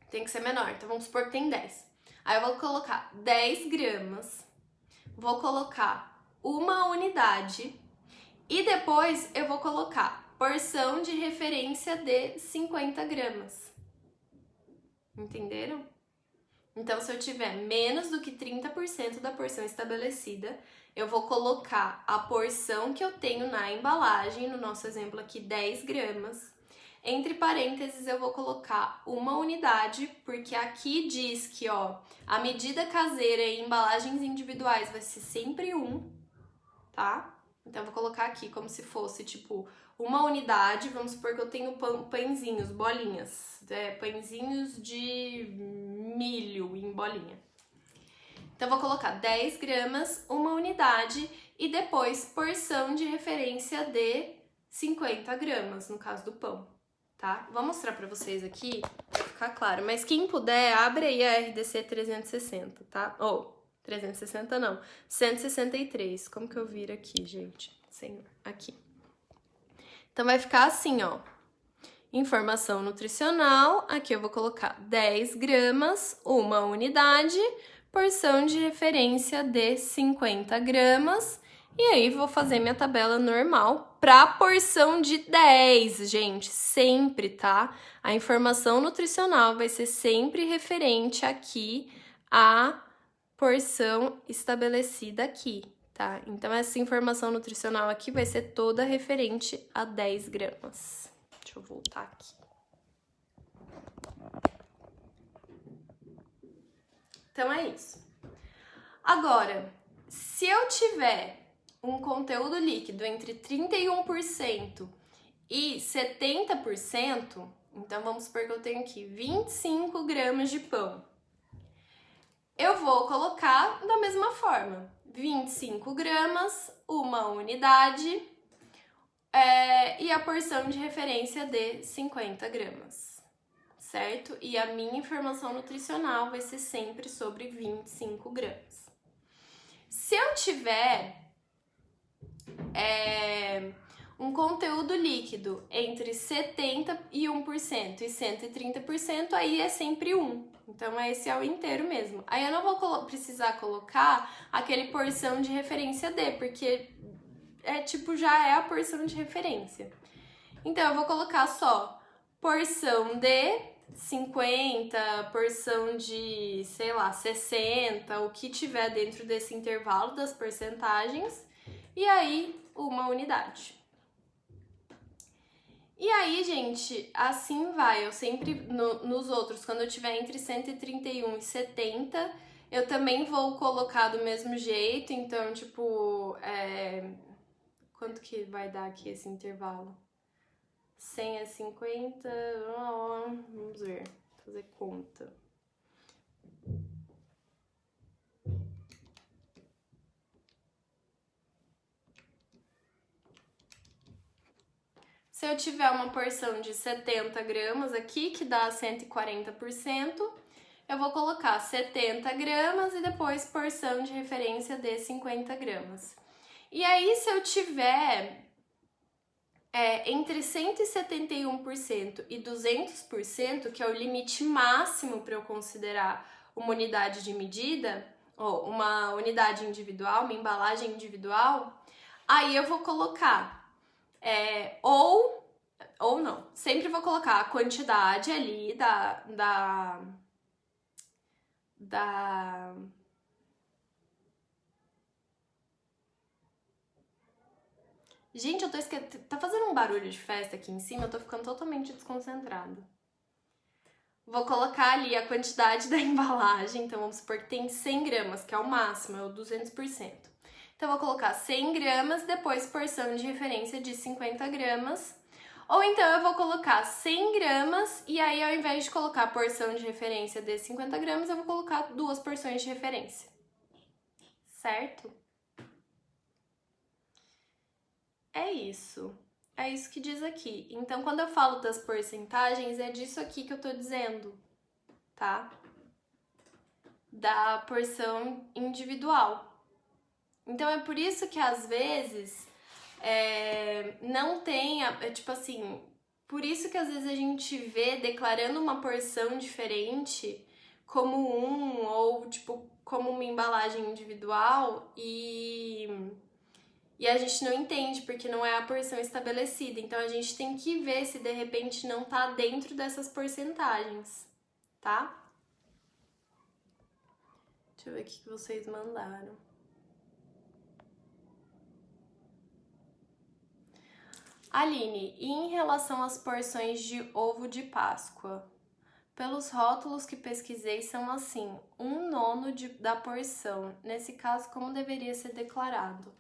tem que ser menor, então vamos supor que tem 10. Aí eu vou colocar 10 gramas, vou colocar uma unidade e depois eu vou colocar porção de referência de 50 gramas. Entenderam? Então, se eu tiver menos do que 30% da porção estabelecida, eu vou colocar a porção que eu tenho na embalagem, no nosso exemplo aqui, 10 gramas. Entre parênteses, eu vou colocar uma unidade, porque aqui diz que, a medida caseira em embalagens individuais vai ser sempre 1, tá? Então, eu vou colocar aqui como se fosse, uma unidade. Vamos supor que eu tenho pãezinhos, bolinhas, pãezinhos de milho em bolinha. Então, eu vou colocar 10 gramas, uma unidade e depois porção de referência de 50 gramas, no caso do pão, tá? Vou mostrar pra vocês aqui, pra ficar claro. Mas quem puder, abre aí a RDC 360, tá? 360 não, 163. Como que eu viro aqui, gente? Senhor, aqui. Então, vai ficar assim, informação nutricional. Aqui eu vou colocar 10 gramas, uma unidade, porção de referência de 50 gramas. E aí, vou fazer minha tabela normal para porção de 10, gente, sempre, tá? A informação nutricional vai ser sempre referente aqui à porção estabelecida aqui, tá? Então, essa informação nutricional aqui vai ser toda referente a 10 gramas. Deixa eu voltar aqui. Então, é isso. Agora, se eu tiver um conteúdo líquido entre 31% e 70%, então vamos supor que eu tenho aqui 25 gramas de pão. Eu vou colocar da mesma forma, 25 gramas, uma unidade, e a porção de referência de 50 gramas, certo? E a minha informação nutricional vai ser sempre sobre 25 gramas. Se eu tiver um conteúdo líquido entre 71% e 130%, aí é sempre 1. Então, esse é o inteiro mesmo. Aí eu não vou precisar colocar aquele porção de referência D, porque já é a porção de referência. Então, eu vou colocar só porção de 50, porção de, 60, o que tiver dentro desse intervalo das porcentagens, e aí uma unidade. E aí, gente, assim vai. Eu sempre, nos outros, quando eu tiver entre 131 e 70, eu também vou colocar do mesmo jeito. Então, quanto que vai dar aqui esse intervalo? 100 a 50, vamos ver, fazer conta. Se eu tiver uma porção de 70 gramas aqui, que dá 140%, eu vou colocar 70 gramas e depois porção de referência de 50 gramas. E aí, se eu tiver entre 171% e 200%, que é o limite máximo para eu considerar uma unidade de medida, ou uma unidade individual, uma embalagem individual, aí eu vou colocar ou não. Sempre vou colocar a quantidade ali Gente, eu tô esquecendo. Tá fazendo um barulho de festa aqui em cima, eu tô ficando totalmente desconcentrada. Vou colocar ali a quantidade da embalagem, então vamos supor que tem 100 gramas, que é o máximo, é o 200%. Então, eu vou colocar 100 gramas, depois porção de referência de 50 gramas. Ou então, eu vou colocar 100 gramas e aí, ao invés de colocar porção de referência de 50 gramas, eu vou colocar 2 porções de referência. Certo? É isso. É isso que diz aqui. Então, quando eu falo das porcentagens, é disso aqui que eu tô dizendo, tá? Da porção individual. Então, é por isso que, às vezes, não tem, por isso que, às vezes, a gente vê declarando uma porção diferente como ou, como uma embalagem individual e a gente não entende, porque não é a porção estabelecida. Então, a gente tem que ver se, de repente, não tá dentro dessas porcentagens, tá? Deixa eu ver o que vocês mandaram. Aline, e em relação às porções de ovo de Páscoa? Pelos rótulos que pesquisei, são assim, 1/9 da porção. Nesse caso, como deveria ser declarado?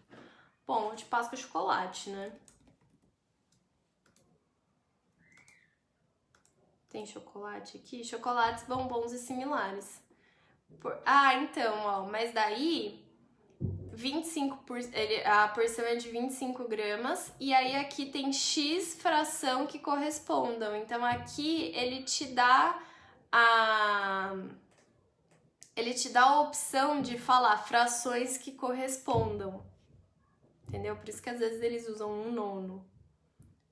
Bom, de Páscoa é chocolate, né? Tem chocolate aqui? Chocolates, bombons e similares. Então, ó, mas daí a porção é de 25 gramas e aí aqui tem X fração que correspondam. Então aqui ele te dá a opção de falar frações que correspondam. Entendeu? Por isso que às vezes eles usam 1/9.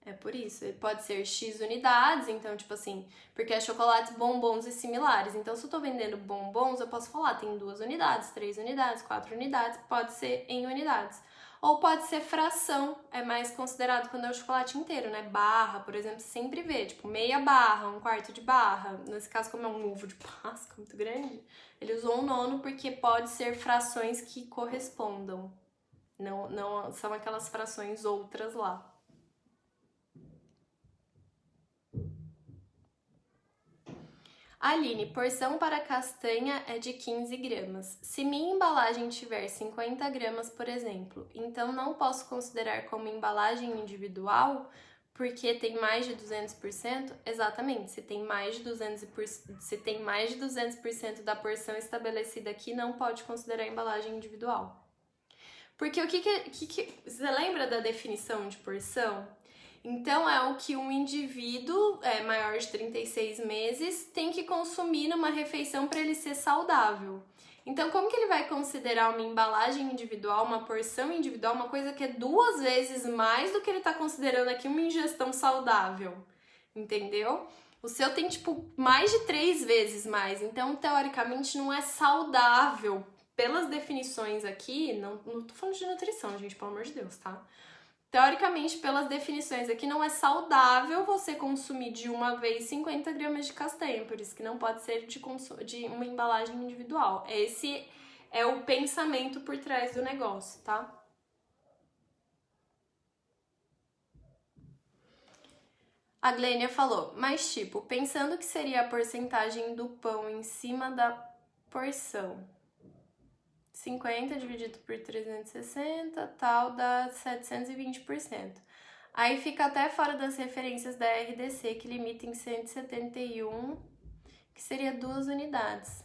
É por isso. Ele pode ser X unidades, então, porque é chocolates, bombons e similares. Então, se eu tô vendendo bombons, eu posso falar, tem 2 unidades, 3 unidades, 4 unidades, pode ser em unidades. Ou pode ser fração, é mais considerado quando é o chocolate inteiro, né? Barra, por exemplo, você sempre vê, meia barra, 1/4 de barra. Nesse caso, como é um ovo de Páscoa muito grande, ele usou 1/9 porque pode ser frações que correspondam. Não são aquelas frações outras lá. Aline, porção para castanha é de 15 gramas. Se minha embalagem tiver 50 gramas, por exemplo, então não posso considerar como embalagem individual porque tem mais de 200%? Exatamente, se tem mais de 200% da porção estabelecida aqui, não pode considerar embalagem individual. Porque você lembra da definição de porção? Então, é o que um indivíduo maior de 36 meses tem que consumir numa refeição para ele ser saudável. Então, como que ele vai considerar uma embalagem individual, uma porção individual, uma coisa que é 2 vezes mais do que ele está considerando aqui uma ingestão saudável? Entendeu? O seu tem, mais de 3 vezes mais. Então, teoricamente, não é saudável. Pelas definições aqui, não tô falando de nutrição, gente, pelo amor de Deus, tá? Teoricamente, pelas definições aqui, não é saudável você consumir de uma vez 50 gramas de castanha, por isso que não pode ser de uma embalagem individual. Esse é o pensamento por trás do negócio, tá? A Glênia falou, mas pensando que seria a porcentagem do pão em cima da porção. 50 dividido por 360, tal, dá 720%. Aí fica até fora das referências da RDC, que limita em 171, que seria 2 unidades.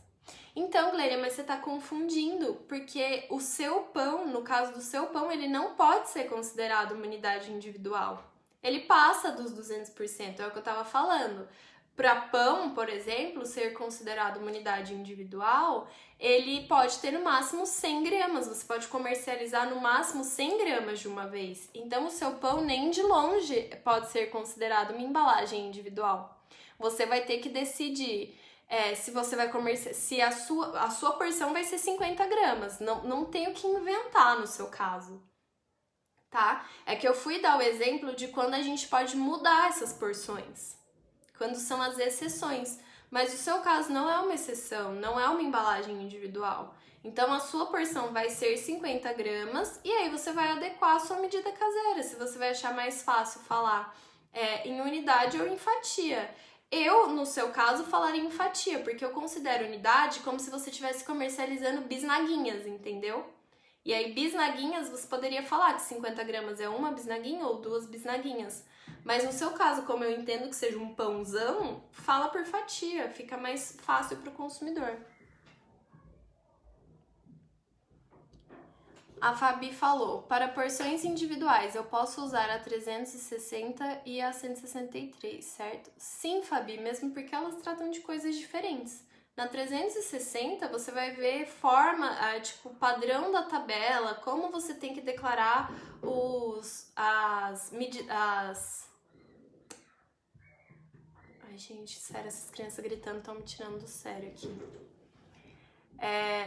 Então, Glênia, mas você tá confundindo, porque o seu pão, no caso do seu pão, ele não pode ser considerado uma unidade individual. Ele passa dos 200%, é o que eu tava falando. Para pão, por exemplo, ser considerado uma unidade individual, ele pode ter no máximo 100 gramas. Você pode comercializar no máximo 100 gramas de uma vez. Então, o seu pão nem de longe pode ser considerado uma embalagem individual. Você vai ter que decidir se você vai se a sua porção vai ser 50 gramas. Não tem o que inventar no seu caso. Tá? É que eu fui dar o exemplo de quando a gente pode mudar essas porções. Quando são as exceções. Mas o seu caso não é uma exceção, não é uma embalagem individual. Então, a sua porção vai ser 50 gramas e aí você vai adequar a sua medida caseira, se você vai achar mais fácil falar em unidade ou em fatia. Eu, no seu caso, falaria em fatia, porque eu considero unidade como se você estivesse comercializando bisnaguinhas, entendeu? E aí, bisnaguinhas, você poderia falar que 50 gramas é uma bisnaguinha ou 2 bisnaguinhas. Mas no seu caso, como eu entendo que seja um pãozão, fala por fatia, fica mais fácil para o consumidor. A Fabi falou, para porções individuais, eu posso usar a 360 e a 163, certo? Sim, Fabi, mesmo porque elas tratam de coisas diferentes. Na 360, você vai ver padrão da tabela, como você tem que declarar as medidas. Ai, gente, sério, essas crianças gritando estão me tirando do sério aqui.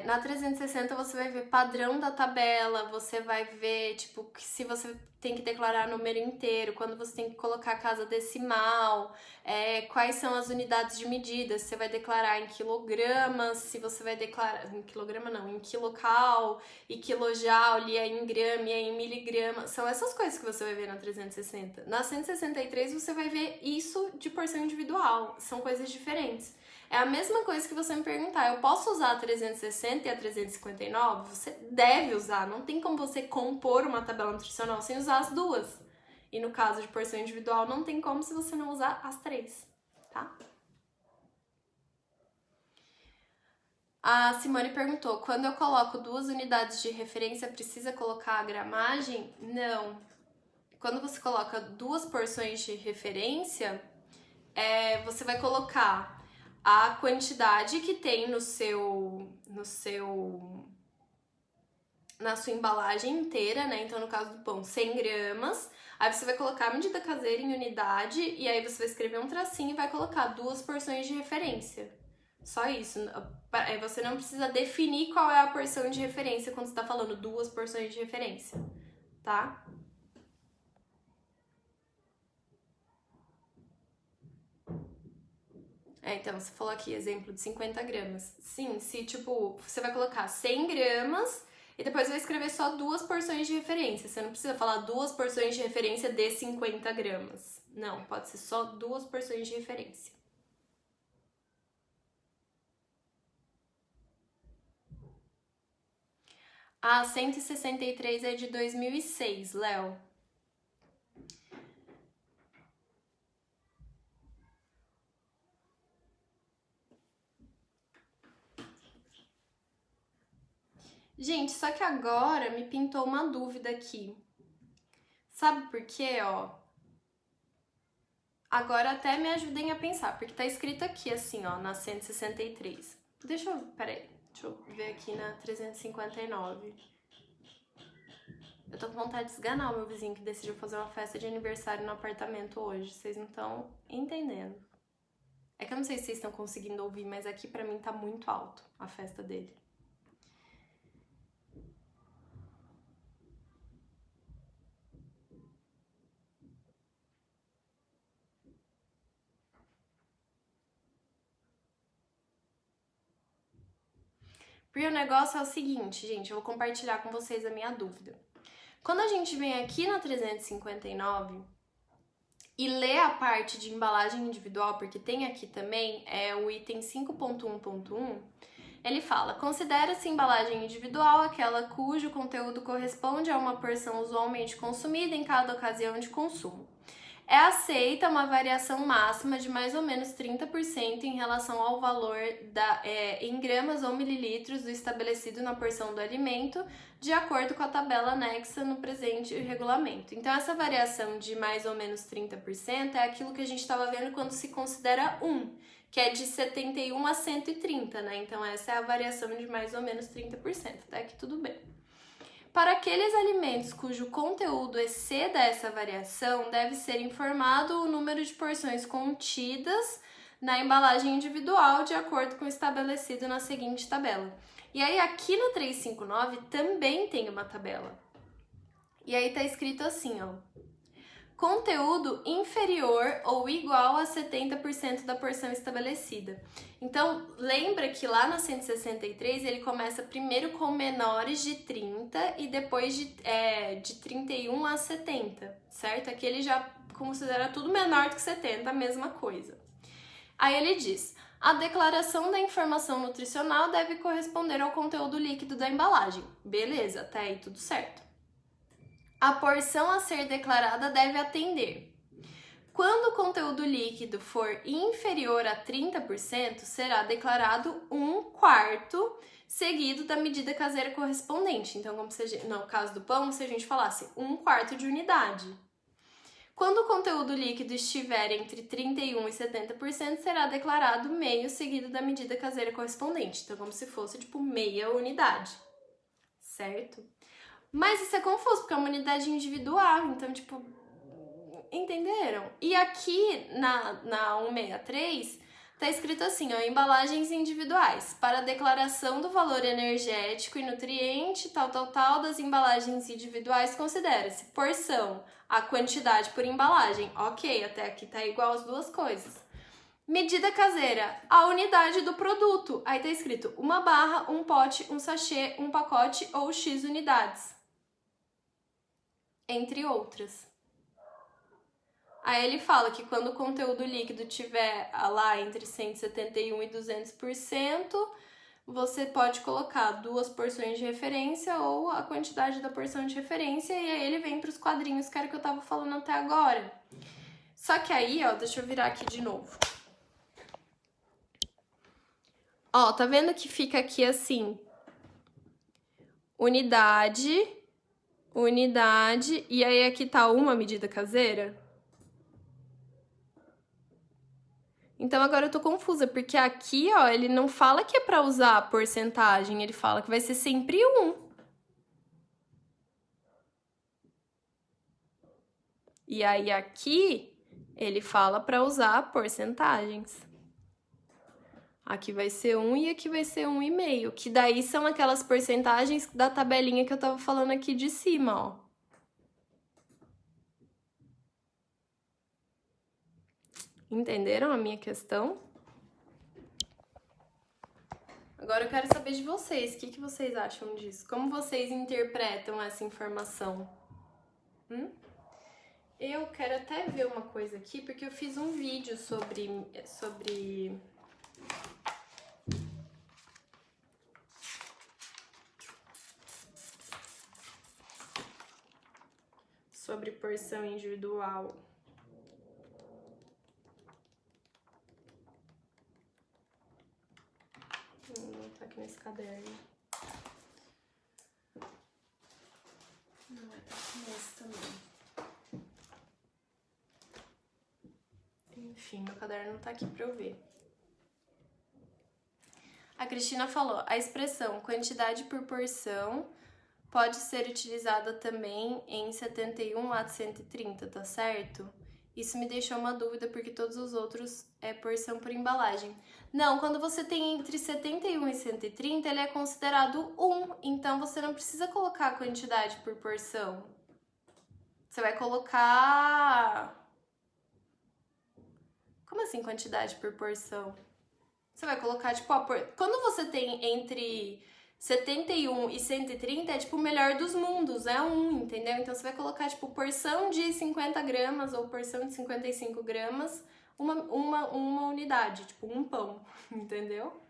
Na 360 você vai ver padrão da tabela, você vai ver, se você tem que declarar número inteiro, quando você tem que colocar casa decimal, quais são as unidades de medida, se você vai declarar em quilogramas, se você vai declarar, em quilograma não, em quilocal, e quilojoule, em grama, e em miligrama, são essas coisas que você vai ver na 360. Na 163 você vai ver isso de porção individual, são coisas diferentes. É a mesma coisa que você me perguntar, eu posso usar a 360 e a 359? Você deve usar, não tem como você compor uma tabela nutricional sem usar as duas. E no caso de porção individual, não tem como se você não usar as 3, tá? A Simone perguntou, quando eu coloco 2 unidades de referência, precisa colocar a gramagem? Não. Quando você coloca 2 porções de referência, você vai colocar a quantidade que tem na sua embalagem inteira, né? Então, no caso do pão, 100 gramas. Aí você vai colocar a medida caseira em unidade e aí você vai escrever um tracinho e vai colocar 2 porções de referência. Só isso. Aí você não precisa definir qual é a porção de referência quando você tá falando 2 porções de referência, tá? Então, você falou aqui, exemplo de 50 gramas. Sim, se, você vai colocar 100 gramas e depois vai escrever só 2 porções de referência. Você não precisa falar 2 porções de referência de 50 gramas. Não, pode ser só 2 porções de referência. A 163 é de 2006, Léo. Gente, só que agora me pintou uma dúvida aqui. Sabe por quê, ó? Agora até me ajudem a pensar, porque tá escrito aqui assim, ó, na 163. Peraí, deixa eu ver aqui na 359. Eu tô com vontade de esganar o meu vizinho que decidiu fazer uma festa de aniversário no apartamento hoje. Vocês não estão entendendo. É que eu não sei se vocês estão conseguindo ouvir, mas aqui pra mim tá muito alto a festa dele. Porque o negócio é o seguinte, gente, eu vou compartilhar com vocês a minha dúvida. Quando a gente vem aqui na 359 e lê a parte de embalagem individual, porque tem aqui também, é o item 5.1.1, ele fala: considera-se embalagem individual aquela cujo conteúdo corresponde a uma porção usualmente consumida em cada ocasião de consumo. É aceita uma variação máxima de mais ou menos 30% em relação ao valor em gramas ou mililitros do estabelecido na porção do alimento, de acordo com a tabela anexa no presente regulamento. Então, essa variação de mais ou menos 30% é aquilo que a gente estava vendo quando se considera que é de 71 a 130, né? Então, essa é a variação de mais ou menos 30%, até que tudo bem. Para aqueles alimentos cujo conteúdo exceda essa variação, deve ser informado o número de porções contidas na embalagem individual, de acordo com o estabelecido na seguinte tabela. E aí, aqui no 359 também tem uma tabela. E aí tá escrito assim, ó: conteúdo inferior ou igual a 70% da porção estabelecida. Então, lembra que lá na 163 ele começa primeiro com menores de 30 e depois de 31 a 70, certo? Aqui ele já considera tudo menor do que 70, a mesma coisa. Aí ele diz: a declaração da informação nutricional deve corresponder ao conteúdo líquido da embalagem. Beleza, até aí tudo certo. A porção a ser declarada deve atender: quando o conteúdo líquido for inferior a 30%, será declarado 1/4, seguido da medida caseira correspondente. Então, como se, no caso do pão, se a gente falasse 1/4 de unidade. Quando o conteúdo líquido estiver entre 31% e 70%, será declarado meio, seguido da medida caseira correspondente. Então, como se fosse, tipo, meia unidade, certo? Mas isso é confuso, porque é uma unidade individual, então, tipo, entenderam? E aqui na 163 tá escrito assim, ó: embalagens individuais. Para a declaração do valor energético e nutriente, tal, das embalagens individuais, considera-se porção, a quantidade por embalagem. Ok, até aqui tá igual as duas coisas. Medida caseira, a unidade do produto. Aí tá escrito 1 barra, 1 pote, 1 sachê, 1 pacote ou X unidades, entre outras. Aí ele fala que quando o conteúdo líquido tiver lá entre 171 e 200%, você pode colocar 2 porções de referência ou a quantidade da porção de referência, e aí ele vem para os quadrinhos, que era o que eu tava falando até agora. Só que aí, ó, deixa eu virar aqui de novo. Ó, tá vendo que fica aqui assim: unidade, e aí aqui tá uma medida caseira? Então agora eu tô confusa, porque aqui, ó, ele não fala que é pra usar a porcentagem, ele fala que vai ser sempre 1. E aí aqui, ele fala pra usar porcentagens. Aqui vai ser 1 e aqui vai ser 1,5, que daí são aquelas porcentagens da tabelinha que eu tava falando aqui de cima, ó. Entenderam a minha questão? Agora eu quero saber de vocês, o que vocês acham disso? Como vocês interpretam essa informação? Eu quero até ver uma coisa aqui, porque eu fiz um vídeo sobre sobre porção individual. Não tá aqui nesse caderno. Não vai estar aqui nesse também. Enfim, meu caderno não tá aqui pra eu ver. A Cristina falou, a expressão quantidade por porção pode ser utilizada também em 71 a 130, tá certo? Isso me deixou uma dúvida, porque todos os outros é porção por embalagem. Não, quando você tem entre 71 e 130, ele é considerado 1, então você não precisa colocar a quantidade por porção. Você vai colocar... Como assim quantidade por porção? Você vai colocar, tipo, quando você tem entre 71 e 130, é tipo o melhor dos mundos, é 1, entendeu? Então você vai colocar, tipo, porção de 50 gramas ou porção de 55 gramas, uma unidade, tipo, um pão, entendeu?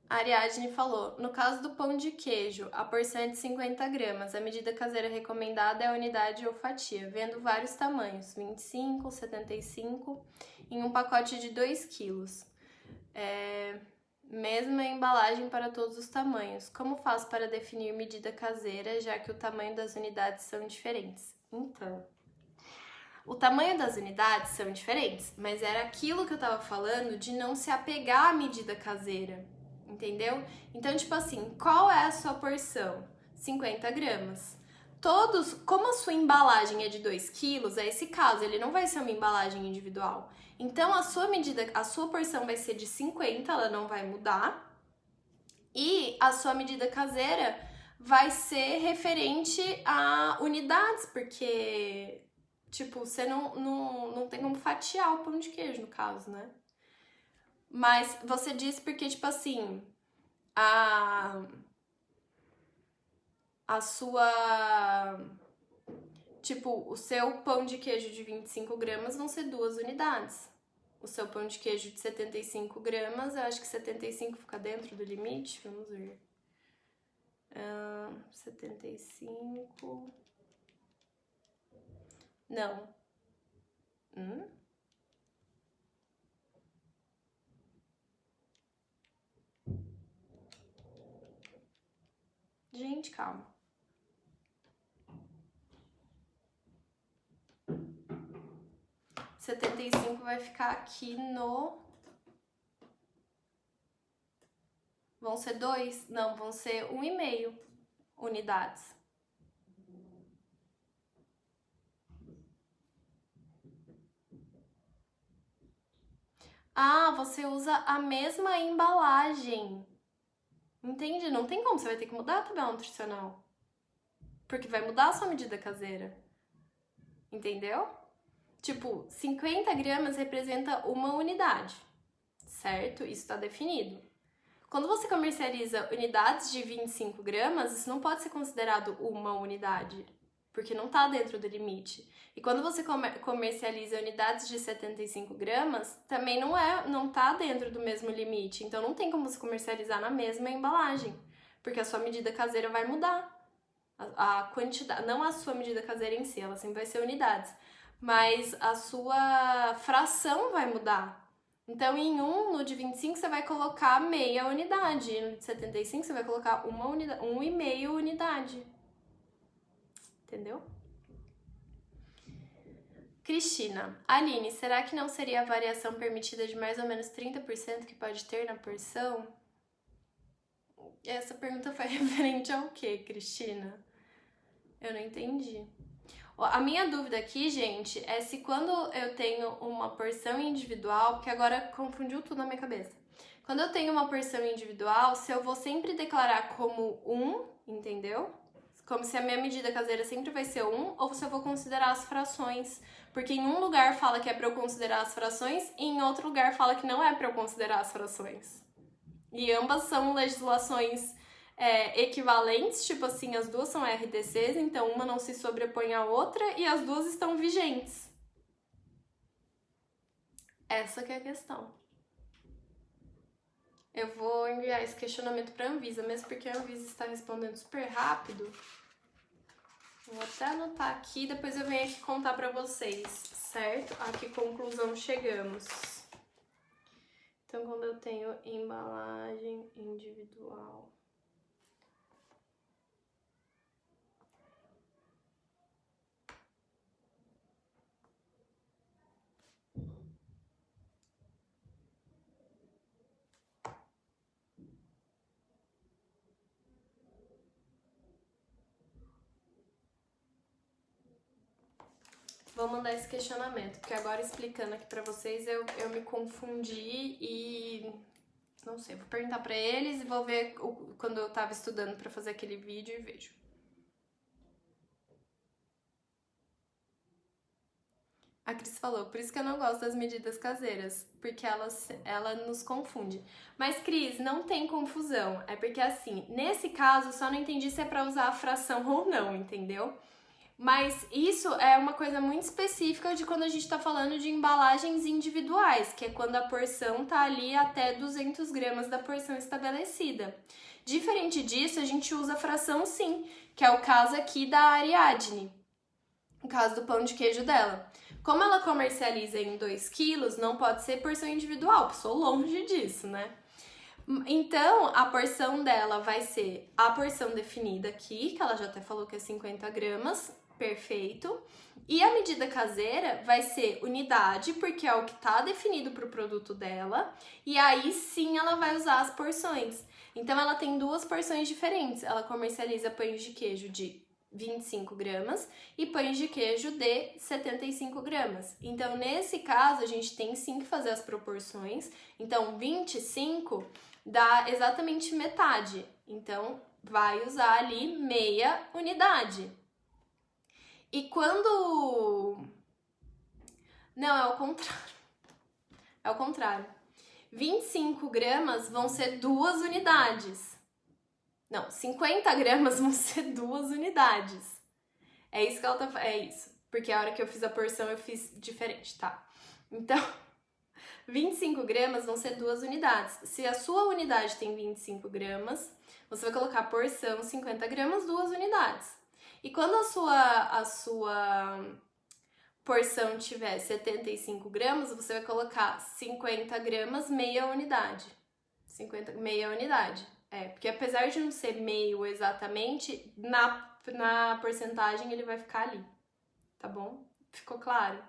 A Ariadne falou, no caso do pão de queijo, a porção é de 50 gramas, a medida caseira recomendada é a unidade ou fatia, vendo vários tamanhos, 25, 75, em um pacote de 2 quilos. Mesma embalagem para todos os tamanhos. Como faço para definir medida caseira, já que o tamanho das unidades são diferentes? Então, o tamanho das unidades são diferentes, mas era aquilo que eu tava falando de não se apegar à medida caseira. Entendeu? Então, tipo assim, qual é a sua porção? 50 gramas. Todos, como a sua embalagem é de 2 quilos, é esse caso, ele não vai ser uma embalagem individual. Então, a sua porção vai ser de 50, ela não vai mudar. E a sua medida caseira vai ser referente a unidades, porque, tipo, você não tem como fatiar o pão de queijo, no caso, né? Mas você disse porque, tipo assim, a sua... Tipo, o seu pão de queijo de 25 gramas vão ser 2 unidades. O seu pão de queijo de 75 gramas, eu acho que 75 fica dentro do limite. Vamos ver. 75... Não. Gente, calma. 75 vai ficar aqui no... Vão ser 2? Não, vão ser 1,5 unidades. Ah, você usa a mesma embalagem. Entende? Não tem como, você vai ter que mudar a tabela nutricional. Porque vai mudar a sua medida caseira. Entendeu? Tipo, 50 gramas representa uma unidade, certo? Isso está definido. Quando você comercializa unidades de 25 gramas, isso não pode ser considerado uma unidade, porque não está dentro do limite. E quando você comercializa unidades de 75 gramas, também não está dentro do mesmo limite. Então não tem como você comercializar na mesma embalagem, porque a sua medida caseira vai mudar. A quantidade, não a sua medida caseira em si, ela sempre vai ser unidades, mas a sua fração vai mudar. Então, no de 25 você vai colocar meia unidade, no de 75 você vai colocar 1,5 unidade. Entendeu? Cristina, Aline, será que não seria a variação permitida de mais ou menos 30% que pode ter na porção? Essa pergunta foi referente ao quê, Cristina? Eu não entendi. A minha dúvida aqui, gente, é se quando eu tenho uma porção individual, porque agora confundiu tudo na minha cabeça. Quando eu tenho uma porção individual, se eu vou sempre declarar como 1, entendeu? Como se a minha medida caseira sempre vai ser 1, ou se eu vou considerar as frações. Porque em um lugar fala que é pra eu considerar as frações, e em outro lugar fala que não é pra eu considerar as frações. E ambas são legislações equivalentes, tipo assim, as duas são RDCs, então uma não se sobrepõe à outra e as duas estão vigentes. Essa que é a questão. Eu vou enviar esse questionamento para a Anvisa, mesmo porque a Anvisa está respondendo super rápido. Vou até anotar aqui, depois eu venho aqui contar para vocês, certo? A que conclusão chegamos. Então, quando eu tenho embalagem individual... Vou mandar esse questionamento, porque agora explicando aqui pra vocês, eu me confundi e... Não sei, vou perguntar pra eles e vou ver quando eu tava estudando pra fazer aquele vídeo e vejo. A Cris falou, por isso que eu não gosto das medidas caseiras, porque ela nos confunde. Mas, Cris, não tem confusão. É porque, assim, nesse caso, eu só não entendi se é pra usar a fração ou não, entendeu? Mas isso é uma coisa muito específica de quando a gente tá falando de embalagens individuais, que é quando a porção tá ali até 200 gramas da porção estabelecida. Diferente disso, a gente usa a fração sim, que é o caso aqui da Ariadne, o caso do pão de queijo dela. Como ela comercializa em 2 quilos, não pode ser porção individual, porque sou longe disso, né? Então, a porção dela vai ser a porção definida aqui, que ela já até falou que é 50 gramas, perfeito. E a medida caseira vai ser unidade, porque é o que está definido para o produto dela. E aí sim ela vai usar as porções. Então, ela tem 2 porções diferentes. Ela comercializa pães de queijo de 25 gramas e pães de queijo de 75 gramas. Então, nesse caso, a gente tem sim que fazer as proporções. Então, 25 dá exatamente metade. Então, vai usar ali meia unidade. E quando... Não, é o contrário. É o contrário. 25 gramas vão ser 2 unidades. Não, 50 gramas vão ser 2 unidades. É isso que ela tá... É isso. Porque a hora que eu fiz a porção, eu fiz diferente, tá? Então, 25 gramas vão ser 2 unidades. Se a sua unidade tem 25 gramas, você vai colocar porção 50 gramas, 2 unidades. E quando a sua porção tiver 75 gramas, você vai colocar 50 gramas, meia unidade. Meia unidade. Porque apesar de não ser meio exatamente, na porcentagem ele vai ficar ali, tá bom? Ficou claro?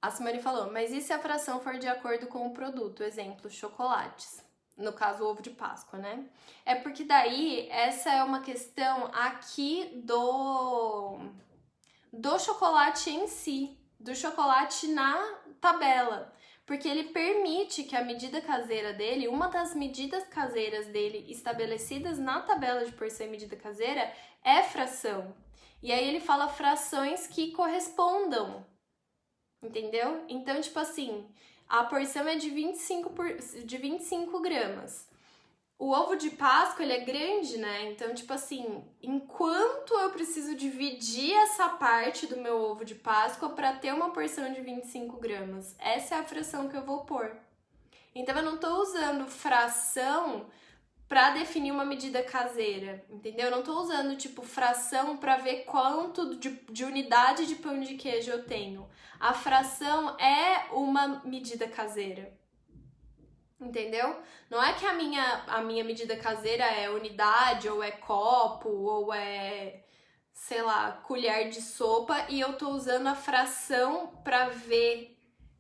A Simone falou, mas e se a fração for de acordo com o produto? Exemplo, chocolates. No caso, o ovo de Páscoa, né? É porque daí, essa é uma questão aqui do chocolate em si, do chocolate na tabela. Porque ele permite que a medida caseira dele, uma das medidas caseiras dele estabelecidas na tabela de porção e medida caseira é fração. E aí ele fala frações que correspondam. Entendeu? Então, tipo assim, a porção é de 25 gramas. O ovo de Páscoa, ele é grande, né? Então, tipo assim, enquanto eu preciso dividir essa parte do meu ovo de Páscoa para ter uma porção de 25 gramas? Essa é a fração que eu vou pôr. Então, eu não tô usando fração para definir uma medida caseira, entendeu? Eu não tô usando, tipo, fração para ver quanto de unidade de pão de queijo eu tenho. A fração é uma medida caseira, entendeu? Não é que a minha medida caseira é unidade, ou é copo, ou é, sei lá, colher de sopa, e eu tô usando a fração para ver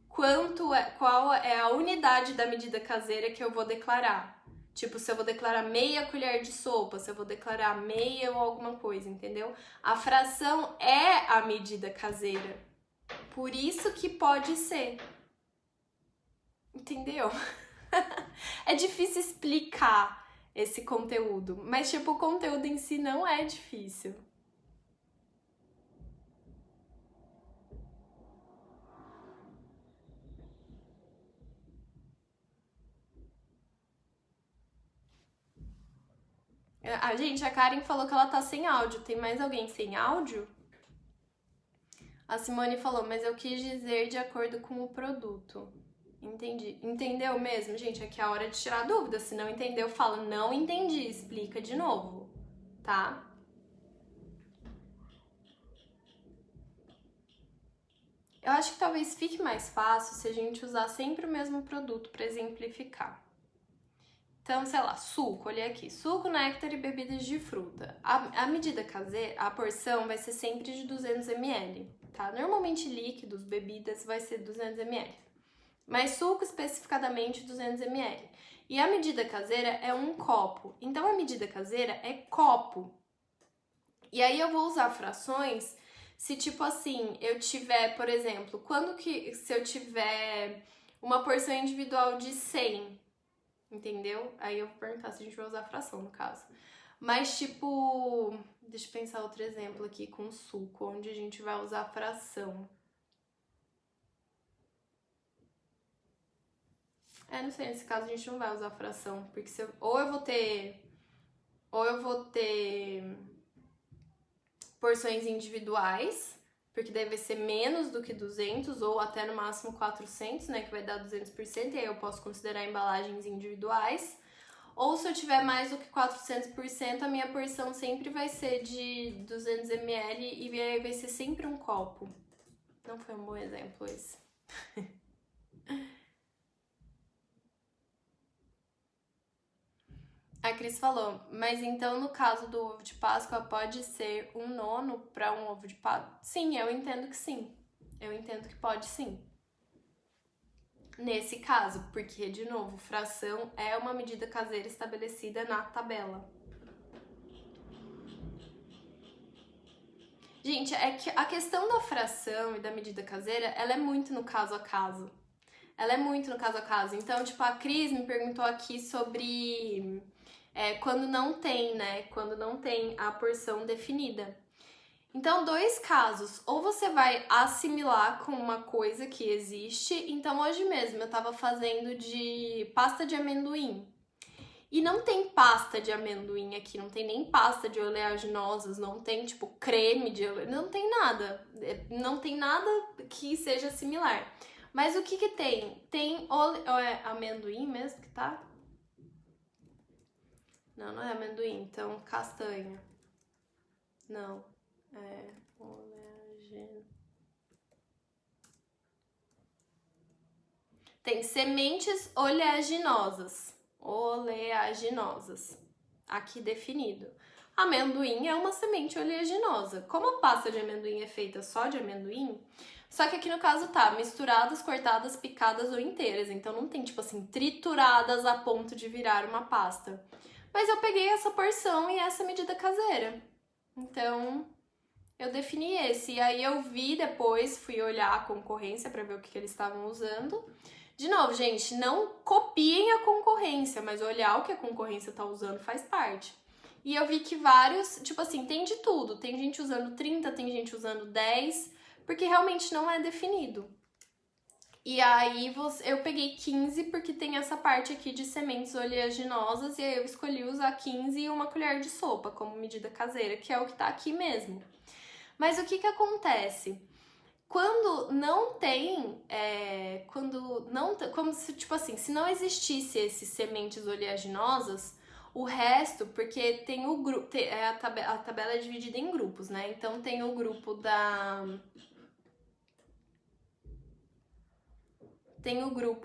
qual é a unidade da medida caseira que eu vou declarar. Tipo, se eu vou declarar meia colher de sopa, se eu vou declarar meia ou alguma coisa, entendeu? A fração é a medida caseira. Por isso que pode ser. Entendeu? É difícil explicar esse conteúdo, mas tipo, o conteúdo em si não é difícil. Gente, a Karen falou que ela tá sem áudio. Tem mais alguém sem áudio? A Simone falou, mas eu quis dizer de acordo com o produto. Entendi. Entendeu mesmo? Gente, aqui é a hora de tirar dúvida. Se não entendeu, fala, não entendi, explica de novo, tá? Eu acho que talvez fique mais fácil se a gente usar sempre o mesmo produto para exemplificar. Então, sei lá, suco, olhei aqui, suco, néctar e bebidas de fruta. A medida caseira, a porção vai ser sempre de 200 ml, tá? Normalmente líquidos, bebidas, vai ser 200 ml. Mas suco especificadamente 200 ml. E a medida caseira é um copo. Então, a medida caseira é copo. E aí eu vou usar frações se, tipo assim, eu tiver, por exemplo, se eu tiver uma porção individual de 100, entendeu? Aí eu vou perguntar se a gente vai usar fração, no caso. Mas, tipo, deixa eu pensar outro exemplo aqui com suco, onde a gente vai usar fração. Não sei, nesse caso a gente não vai usar fração, porque ou eu vou ter porções individuais, porque deve ser menos do que 200 ou até no máximo 400, né, que vai dar 200%, e aí eu posso considerar embalagens individuais. Ou se eu tiver mais do que 400%, a minha porção sempre vai ser de 200 ml e aí vai ser sempre um copo. Não foi um bom exemplo esse. A Cris falou, mas então no caso do ovo de Páscoa pode ser 1/9 para um ovo de Páscoa? Sim, eu entendo que sim. Eu entendo que pode sim. Nesse caso, porque, de novo, fração é uma medida caseira estabelecida na tabela. Gente, é que a questão da fração e da medida caseira, ela é muito no caso a caso. Ela é muito no caso a caso. Então, tipo, a Cris me perguntou aqui sobre quando não tem, né? Quando não tem a porção definida. Então, 2 casos. Ou você vai assimilar com uma coisa que existe. Então, hoje mesmo eu tava fazendo de pasta de amendoim. E não tem pasta de amendoim aqui, não tem nem pasta de oleaginosas, não tem, tipo, creme de não tem nada. Não tem nada que seja similar. Mas o que que tem? Tem amendoim mesmo que tá? Não, não é amendoim, então castanha. Não, oleaginosa. Tem sementes oleaginosas. Oleaginosas. Aqui definido. Amendoim é uma semente oleaginosa. Como a pasta de amendoim é feita só de amendoim, só que aqui no caso tá misturadas, cortadas, picadas ou inteiras. Então não tem, tipo assim, trituradas a ponto de virar uma pasta. Mas eu peguei essa porção e essa medida caseira. Então, eu defini esse. E aí eu vi depois, fui olhar a concorrência pra ver o que eles estavam usando. De novo, gente, não copiem a concorrência, mas olhar o que a concorrência tá usando faz parte. E eu vi que vários, tipo assim, tem de tudo. Tem gente usando 30, tem gente usando 10, porque realmente não é definido. E aí eu peguei 15 porque tem essa parte aqui de sementes oleaginosas e aí eu escolhi usar 15 e uma colher de sopa como medida caseira, que é o que tá aqui mesmo. Mas o que que acontece? Quando não tem, como se, tipo assim, se não existisse esses sementes oleaginosas, o resto, porque tem o grupo, a tabela é dividida em grupos, né? Então tem o grupo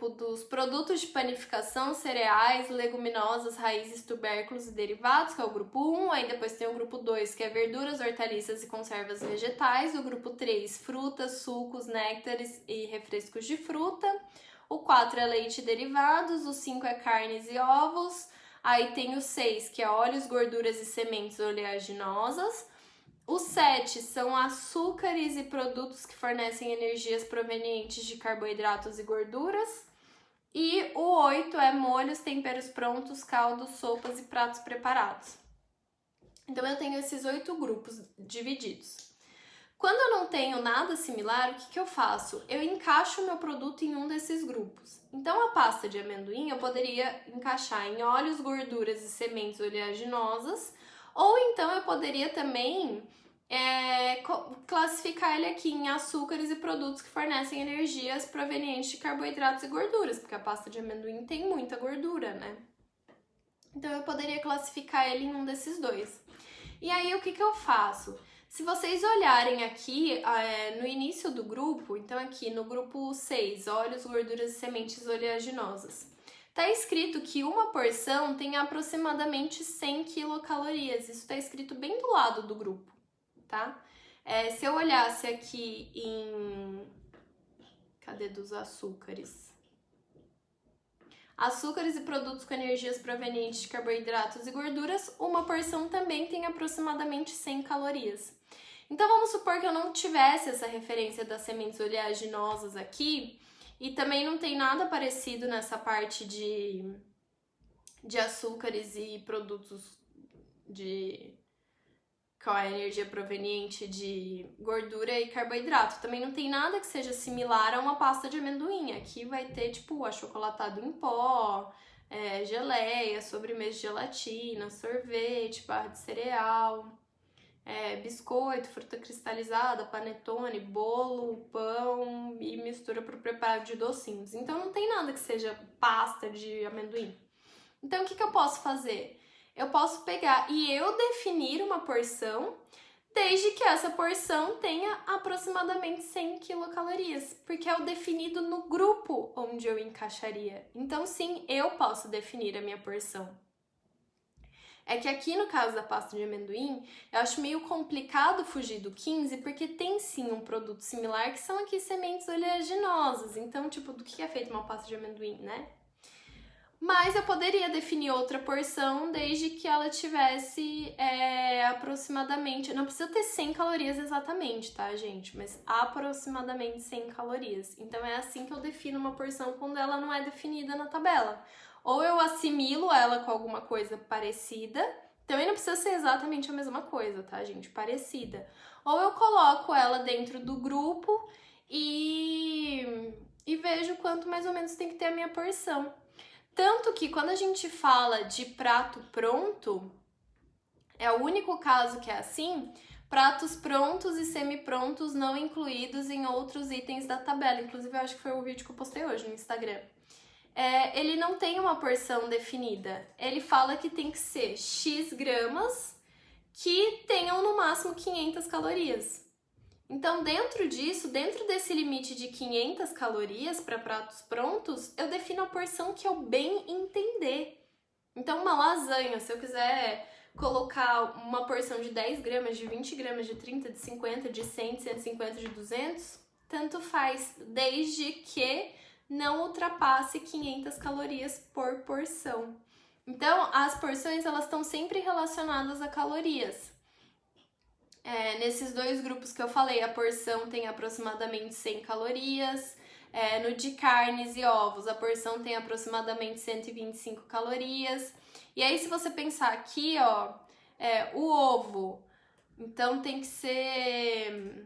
dos produtos de panificação, cereais, leguminosas, raízes, tubérculos e derivados, que é o grupo 1. Aí depois tem o grupo 2, que é verduras, hortaliças e conservas vegetais. O grupo 3, frutas, sucos, néctares e refrescos de fruta. O 4 é leite e derivados. O 5 é carnes e ovos. Aí tem o 6, que é óleos, gorduras e sementes oleaginosas. Os 7 são açúcares e produtos que fornecem energias provenientes de carboidratos e gorduras. E o 8 é molhos, temperos prontos, caldos, sopas e pratos preparados. Então eu tenho esses 8 grupos divididos. Quando eu não tenho nada similar, o que eu faço? Eu encaixo o meu produto em um desses grupos. Então a pasta de amendoim eu poderia encaixar em óleos, gorduras e sementes oleaginosas, ou então eu poderia também classificar ele aqui em açúcares e produtos que fornecem energias provenientes de carboidratos e gorduras, porque a pasta de amendoim tem muita gordura, né? Então eu poderia classificar ele em um desses dois. E aí o que eu faço? Se vocês olharem aqui no início do grupo, então aqui no grupo 6, óleos, gorduras e sementes oleaginosas, tá escrito que uma porção tem aproximadamente 100 quilocalorias. Isso está escrito bem do lado do grupo, tá? Se eu olhasse aqui em... Cadê dos açúcares? Açúcares e produtos com energias provenientes de carboidratos e gorduras, uma porção também tem aproximadamente 100 calorias. Então vamos supor que eu não tivesse essa referência das sementes oleaginosas aqui, e também não tem nada parecido nessa parte de açúcares e produtos com a energia proveniente de gordura e carboidrato. Também não tem nada que seja similar a uma pasta de amendoim. Aqui vai ter, tipo, achocolatado em pó, geleia, sobremesa de gelatina, sorvete, barra de cereal, biscoito, fruta cristalizada, panetone, bolo, pão e mistura para o preparo de docinhos. Então não tem nada que seja pasta de amendoim. Então o que eu posso fazer? Eu posso pegar e eu definir uma porção, desde que essa porção tenha aproximadamente 100 quilocalorias, porque é o definido no grupo onde eu encaixaria. Então sim, eu posso definir a minha porção. É que aqui no caso da pasta de amendoim, eu acho meio complicado fugir do 15, porque tem sim um produto similar, que são aqui sementes oleaginosas. Então, tipo, do que é feita uma pasta de amendoim, né? Mas eu poderia definir outra porção desde que ela tivesse aproximadamente... Não precisa ter 100 calorias exatamente, tá, gente? Mas aproximadamente 100 calorias. Então é assim que eu defino uma porção quando ela não é definida na tabela. Ou eu assimilo ela com alguma coisa parecida, também não precisa ser exatamente a mesma coisa, tá, gente? Parecida. Ou eu coloco ela dentro do grupo e vejo quanto mais ou menos tem que ter a minha porção. Tanto que quando a gente fala de prato pronto, é o único caso que é assim, pratos prontos e semi-prontos não incluídos em outros itens da tabela. Inclusive, eu acho que foi o vídeo que eu postei hoje no Instagram. Ele não tem uma porção definida. Ele fala que tem que ser X gramas que tenham no máximo 500 calorias. Então, dentro disso, dentro desse limite de 500 calorias para pratos prontos, eu defino a porção que eu bem entender. Então, uma lasanha, se eu quiser colocar uma porção de 10 gramas, de 20 gramas, de 30, de 50, de 100, de 150, de 200, tanto faz, desde que não ultrapasse 500 calorias por porção. Então, as porções, elas estão sempre relacionadas a calorias. Nesses dois grupos que eu falei, a porção tem aproximadamente 100 calorias. No de carnes e ovos, a porção tem aproximadamente 125 calorias. E aí, se você pensar aqui, ó, o ovo, então tem que ser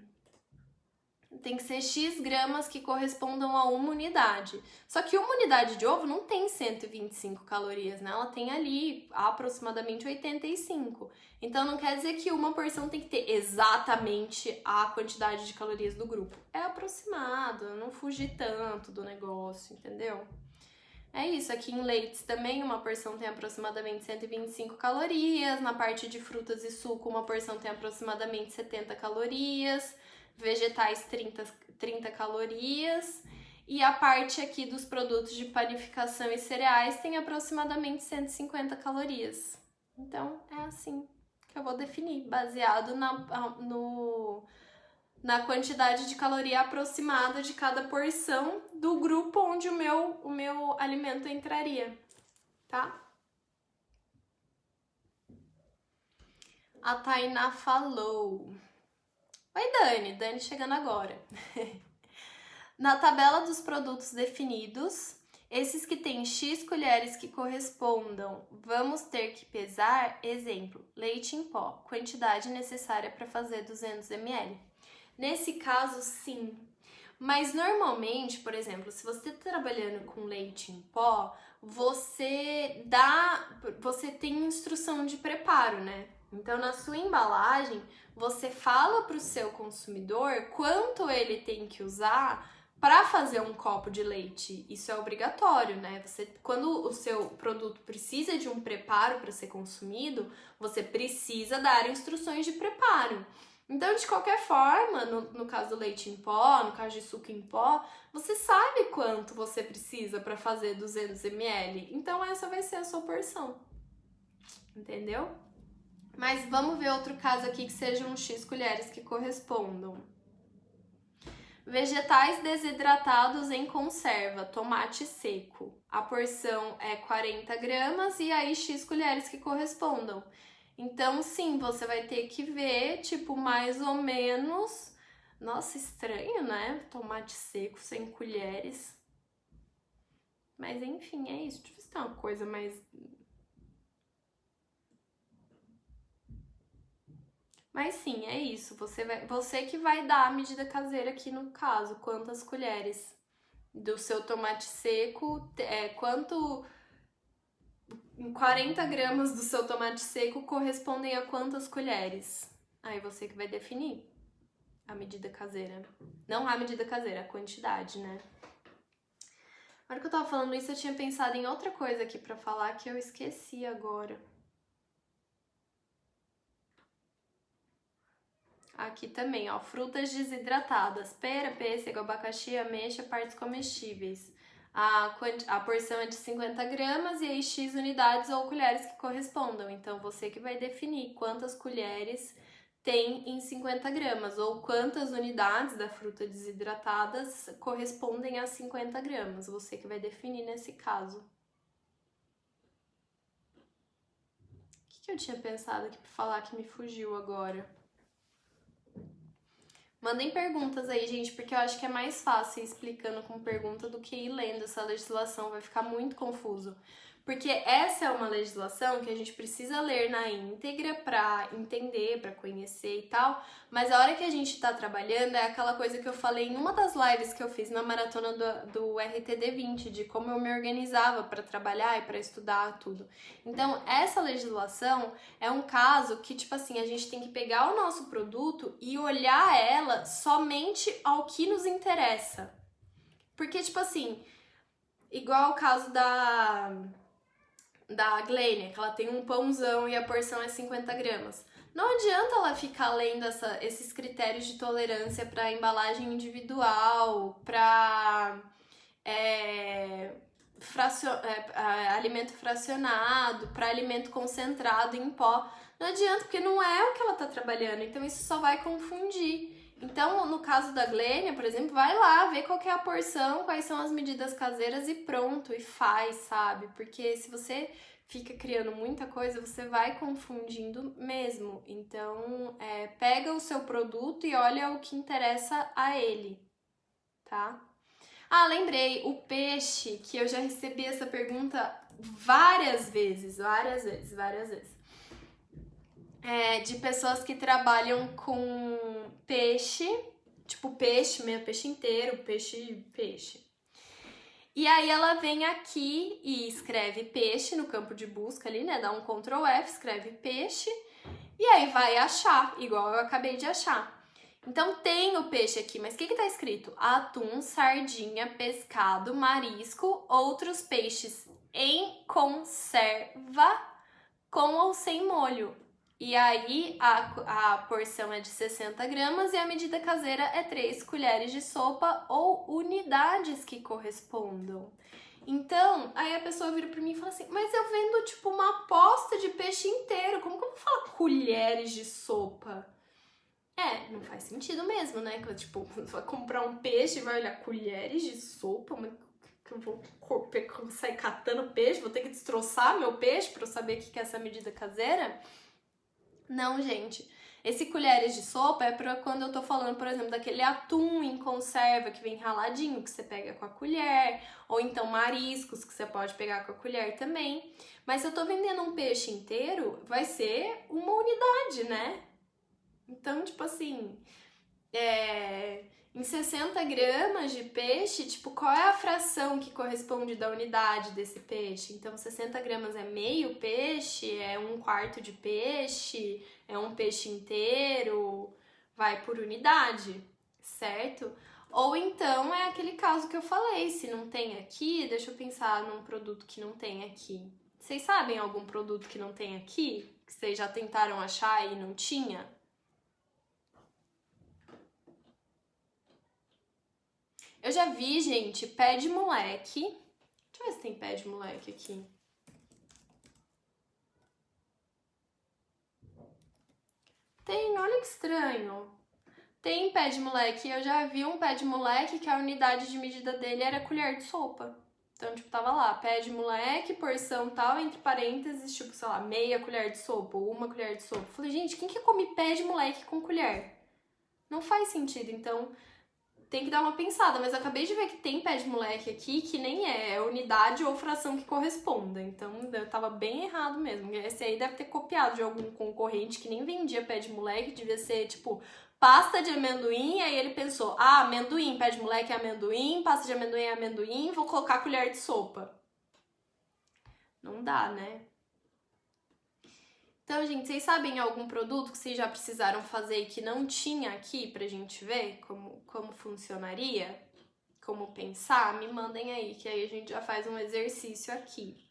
X gramas que correspondam a uma unidade. Só que uma unidade de ovo não tem 125 calorias, né? Ela tem ali aproximadamente 85. Então não quer dizer que uma porção tem que ter exatamente a quantidade de calorias do grupo. É aproximado, não fugir tanto do negócio, entendeu? É isso, aqui em leites também uma porção tem aproximadamente 125 calorias, na parte de frutas e suco uma porção tem aproximadamente 70 calorias, vegetais 30 calorias, e a parte aqui dos produtos de panificação e cereais tem aproximadamente 150 calorias. Então é assim que eu vou definir, baseado na quantidade de caloria aproximada de cada porção do grupo onde o meu alimento entraria, tá? A Tainá falou... Oi, Dani chegando agora. Na tabela dos produtos definidos, esses que têm X colheres que correspondam, vamos ter que pesar, exemplo, leite em pó, quantidade necessária para fazer 200 ml. Nesse caso, sim. Mas normalmente, por exemplo, se você está trabalhando com leite em pó, você tem instrução de preparo, né? Então, na sua embalagem, você fala para o seu consumidor quanto ele tem que usar para fazer um copo de leite. Isso é obrigatório, né? Quando o seu produto precisa de um preparo para ser consumido, você precisa dar instruções de preparo. Então, de qualquer forma, no caso do leite em pó, no caso de suco em pó, você sabe quanto você precisa para fazer 200 ml. Então, essa vai ser a sua porção. Entendeu? Mas vamos ver outro caso aqui que sejam X colheres que correspondam. Vegetais desidratados em conserva, tomate seco. A porção é 40 gramas e aí X colheres que correspondam. Então, sim, você vai ter que ver, tipo, mais ou menos... Nossa, estranho, né? Tomate seco, 100 colheres. Mas, enfim, é isso. Deixa eu ver se tem uma coisa mais... Mas sim, é isso. Você que vai dar a medida caseira aqui no caso. Quantas colheres do seu tomate seco, quanto 40 gramas do seu tomate seco correspondem a quantas colheres? Aí você que vai definir a medida caseira. Não a medida caseira, a quantidade, né? Na hora que eu tava falando isso, eu tinha pensado em outra coisa aqui pra falar que eu esqueci agora. Aqui também, ó, frutas desidratadas, pera, pêssego, abacaxi, ameixa, partes comestíveis. A porção é de 50 gramas e aí X unidades ou colheres que correspondam. Então, você que vai definir quantas colheres tem em 50 gramas ou quantas unidades da fruta desidratadas correspondem a 50 gramas. Você que vai definir nesse caso. O que eu tinha pensado aqui pra falar que me fugiu agora? Mandem perguntas aí, gente, porque eu acho que é mais fácil ir explicando com pergunta do que ir lendo essa legislação, vai ficar muito confuso. Porque essa é uma legislação que a gente precisa ler na íntegra pra entender, pra conhecer e tal, mas a hora que a gente tá trabalhando é aquela coisa que eu falei em uma das lives que eu fiz na maratona do RTD 20, de como eu me organizava pra trabalhar e pra estudar tudo. Então, essa legislação é um caso que, tipo assim, a gente tem que pegar o nosso produto e olhar ela somente ao que nos interessa. Porque, tipo assim, igual o caso da Glênia, que ela tem um pãozão e a porção é 50 gramas. Não adianta ela ficar lendo esses critérios de tolerância para embalagem individual, para alimento fracionado, para alimento concentrado em pó. Não adianta, porque não é o que ela tá trabalhando, então isso só vai confundir. Então, no caso da Glênia, por exemplo, vai lá, vê qual que é a porção, quais são as medidas caseiras e pronto, e faz, sabe? Porque se você fica criando muita coisa, você vai confundindo mesmo. Então, pega o seu produto e olha o que interessa a ele, tá? Ah, lembrei, o peixe, que eu já recebi essa pergunta várias vezes. De pessoas que trabalham com peixe, tipo peixe mesmo, peixe inteiro, peixe. E aí ela vem aqui e escreve peixe no campo de busca ali, né? Dá um Ctrl F, escreve peixe e aí vai achar, igual eu acabei de achar. Então tem o peixe aqui, mas o que tá escrito? Atum, sardinha, pescado, marisco, outros peixes em conserva com ou sem molho. E aí a porção é de 60 gramas e a medida caseira é 3 colheres de sopa ou unidades que correspondam. Então, aí a pessoa vira pra mim e fala assim, mas eu vendo tipo uma posta de peixe inteiro, como que eu vou falar colheres de sopa? Não faz sentido mesmo, né? Que, tipo, você vai comprar um peixe e vai olhar colheres de sopa, mas que eu vou sair catando peixe, vou ter que destroçar meu peixe pra eu saber o que é essa medida caseira? Não, gente. Esse colheres de sopa é pra quando eu tô falando, por exemplo, daquele atum em conserva que vem raladinho, que você pega com a colher, ou então mariscos que você pode pegar com a colher também. Mas se eu tô vendendo um peixe inteiro, vai ser uma unidade, né? Então, tipo assim, Em 60 gramas de peixe, tipo, qual é a fração que corresponde da unidade desse peixe? Então, 60 gramas é meio peixe, é um quarto de peixe, é um peixe inteiro, vai por unidade, certo? Ou então é aquele caso que eu falei, se não tem aqui, deixa eu pensar num produto que não tem aqui. Vocês sabem algum produto que não tem aqui? Que vocês já tentaram achar e não tinha? Eu já vi, gente, pé de moleque. Deixa eu ver se tem pé de moleque aqui. Tem, olha que estranho. Tem pé de moleque. Eu já vi um pé de moleque que a unidade de medida dele era colher de sopa. Então, tipo, tava lá, pé de moleque, porção tal, entre parênteses, tipo, sei lá, meia colher de sopa ou uma colher de sopa. Falei, gente, quem que come pé de moleque com colher? Não faz sentido, então tem que dar uma pensada, mas eu acabei de ver que tem pé de moleque aqui que nem é unidade ou fração que corresponda. Então eu tava bem errado mesmo. Esse aí deve ter copiado de algum concorrente que nem vendia pé de moleque, devia ser tipo pasta de amendoim, aí ele pensou: ah, amendoim, pé de moleque é amendoim, pasta de amendoim é amendoim, vou colocar colher de sopa. Não dá, né? Então, gente, vocês sabem algum produto que vocês já precisaram fazer e que não tinha aqui pra gente ver como funcionaria? Como pensar? Me mandem aí, que aí a gente já faz um exercício aqui.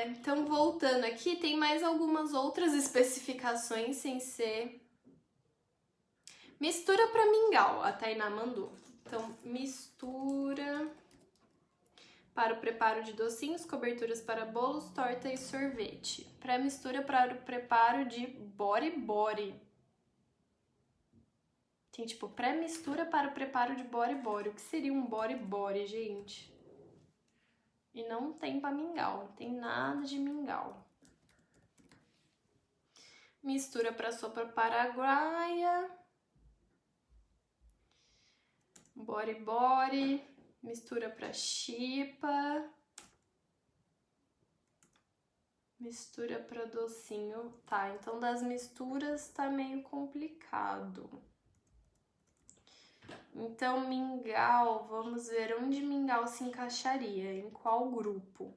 Então, voltando aqui, tem mais algumas outras especificações sem ser... Mistura pra mingau, a Tainá mandou. Então, mistura... para o preparo de docinhos, coberturas para bolos, torta e sorvete. Pré-mistura para o preparo de bori-bori. Tem tipo pré-mistura para o preparo de bori-bori. O que seria um bori-bori, gente? E não tem para mingau, não tem nada de mingau. Mistura para sopa paraguaia. Bori-bori. Mistura para chipa. Mistura para docinho. Tá, então das misturas tá meio complicado. Então, mingau, vamos ver onde mingau se encaixaria, em qual grupo.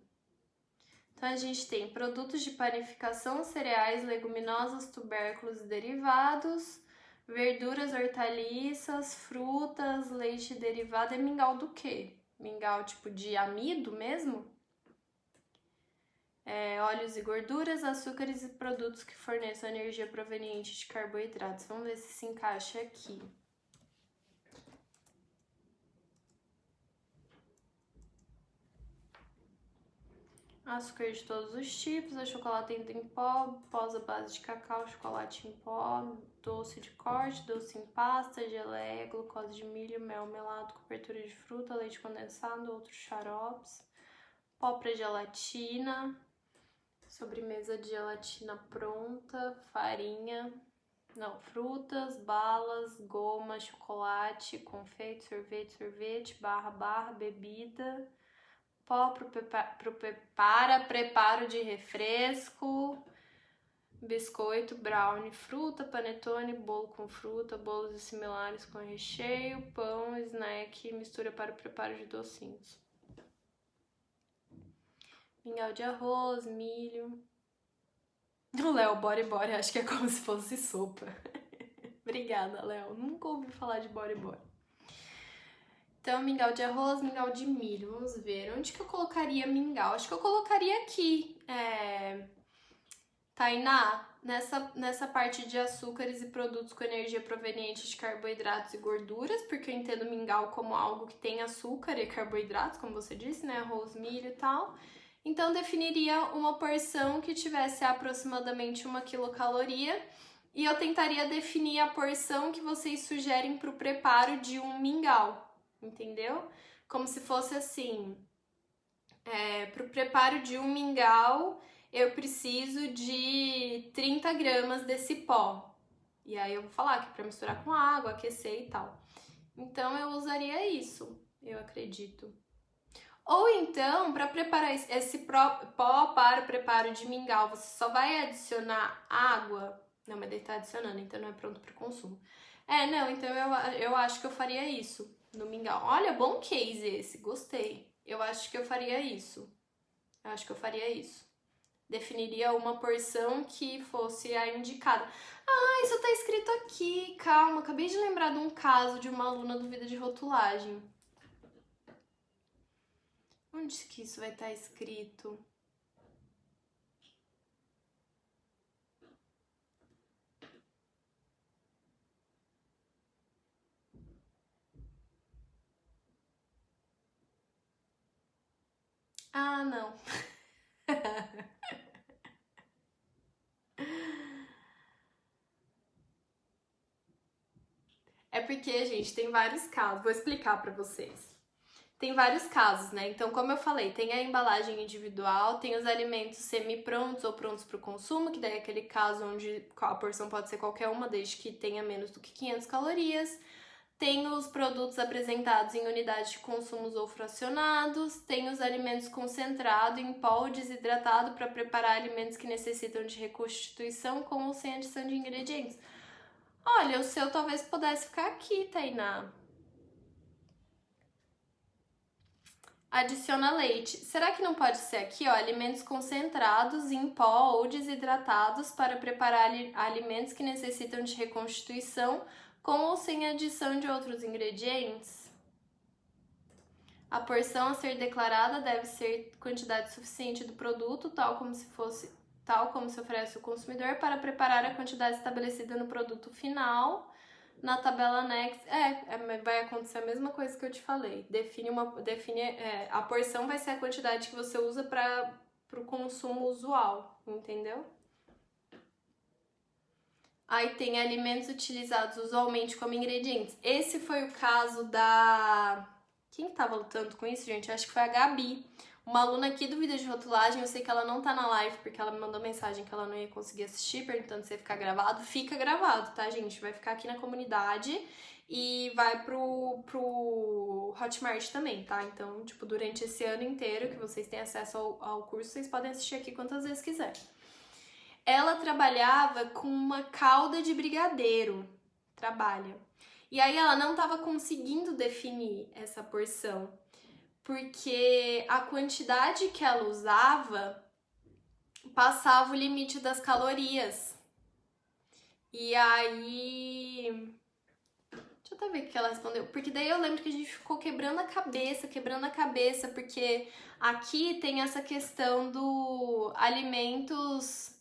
Então, a gente tem produtos de panificação, cereais, leguminosas, tubérculos e derivados, verduras, hortaliças, frutas, leite derivado. É mingau do quê? Mingau tipo de amido mesmo? Óleos e gorduras, açúcares e produtos que forneçam energia proveniente de carboidratos. Vamos ver se encaixa aqui. Açúcar de todos os tipos, achocolate em pó, pós à base de cacau, chocolate em pó, doce de corte, doce em pasta, geleia, glucose de milho, mel melado, cobertura de fruta, leite condensado, outros xaropes, pó para gelatina, sobremesa de gelatina pronta, farinha, frutas, balas, goma, chocolate, confeito, sorvete, barra, bebida, pó para preparo de refresco, biscoito, brownie, fruta, panetone, bolo com fruta, bolos similares com recheio, pão, snack, mistura para o preparo de docinhos. Mingau de arroz, milho. O Léo, bore, acho que é como se fosse sopa. Obrigada, Léo. Nunca ouvi falar de bore. Então, mingau de arroz, mingau de milho. Vamos ver. Onde que eu colocaria mingau? Acho que eu colocaria aqui. Tainá, nessa parte de açúcares e produtos com energia proveniente de carboidratos e gorduras, porque eu entendo mingau como algo que tem açúcar e carboidratos, como você disse, né? Arroz, milho e tal. Então, definiria uma porção que tivesse aproximadamente 1 quilocaloria e eu tentaria definir a porção que vocês sugerem para o preparo de um mingau. Entendeu? Como se fosse assim, para o preparo de um mingau, eu preciso de 30 gramas desse pó. E aí eu vou falar que para misturar com água, aquecer e tal. Então eu usaria isso, eu acredito. Ou então, para preparar esse pó para o preparo de mingau, você só vai adicionar água? Não, mas daí tá adicionando, então não é pronto para consumo. Não, então eu acho que eu faria isso no mingau. Olha, bom case esse, gostei. Eu acho que eu faria isso. Eu acho que eu faria isso. Definiria uma porção que fosse a indicada. Ah, isso tá escrito aqui, calma. Acabei de lembrar de um caso de uma aluna do Vida de Rotulagem. Onde que isso vai estar escrito? Ah, não. É porque, gente, tem vários casos. Vou explicar pra vocês. Tem vários casos, né? Então, como eu falei, tem a embalagem individual, tem os alimentos semi-prontos ou prontos para o consumo, que daí é aquele caso onde a porção pode ser qualquer uma, desde que tenha menos do que 500 calorias. Tem os produtos apresentados em unidade de consumos ou fracionados, tem os alimentos concentrados em pó ou desidratado para preparar alimentos que necessitam de reconstituição com ou sem adição de ingredientes. Olha, o seu talvez pudesse ficar aqui, Tainá. Adiciona leite. Será que não pode ser aqui, ó, alimentos concentrados em pó ou desidratados para preparar alimentos que necessitam de reconstituição com ou sem adição de outros ingredientes? A porção a ser declarada deve ser quantidade suficiente do produto, tal como se oferece ao consumidor, para preparar a quantidade estabelecida no produto final. Na tabela anexa, vai acontecer a mesma coisa que eu te falei. A porção vai ser a quantidade que você usa para o consumo usual, entendeu? Aí tem alimentos utilizados usualmente como ingredientes. Esse foi o caso da... Quem tava lutando com isso, gente? Acho que foi a Gabi. Uma aluna aqui do Vida de Rotulagem, eu sei que ela não tá na live porque ela me mandou mensagem que ela não ia conseguir assistir, perguntando se ia ficar gravado. Fica gravado, tá, gente? Vai ficar aqui na comunidade e vai pro Hotmart também, tá? Então, tipo, durante esse ano inteiro que vocês têm acesso ao curso, vocês podem assistir aqui quantas vezes quiser. Ela trabalhava com uma calda de brigadeiro. Trabalha. E aí ela não tava conseguindo definir essa porção, porque a quantidade que ela usava passava o limite das calorias. E aí... Deixa eu até ver o que ela respondeu. Porque daí eu lembro que a gente ficou quebrando a cabeça, porque aqui tem essa questão do alimentos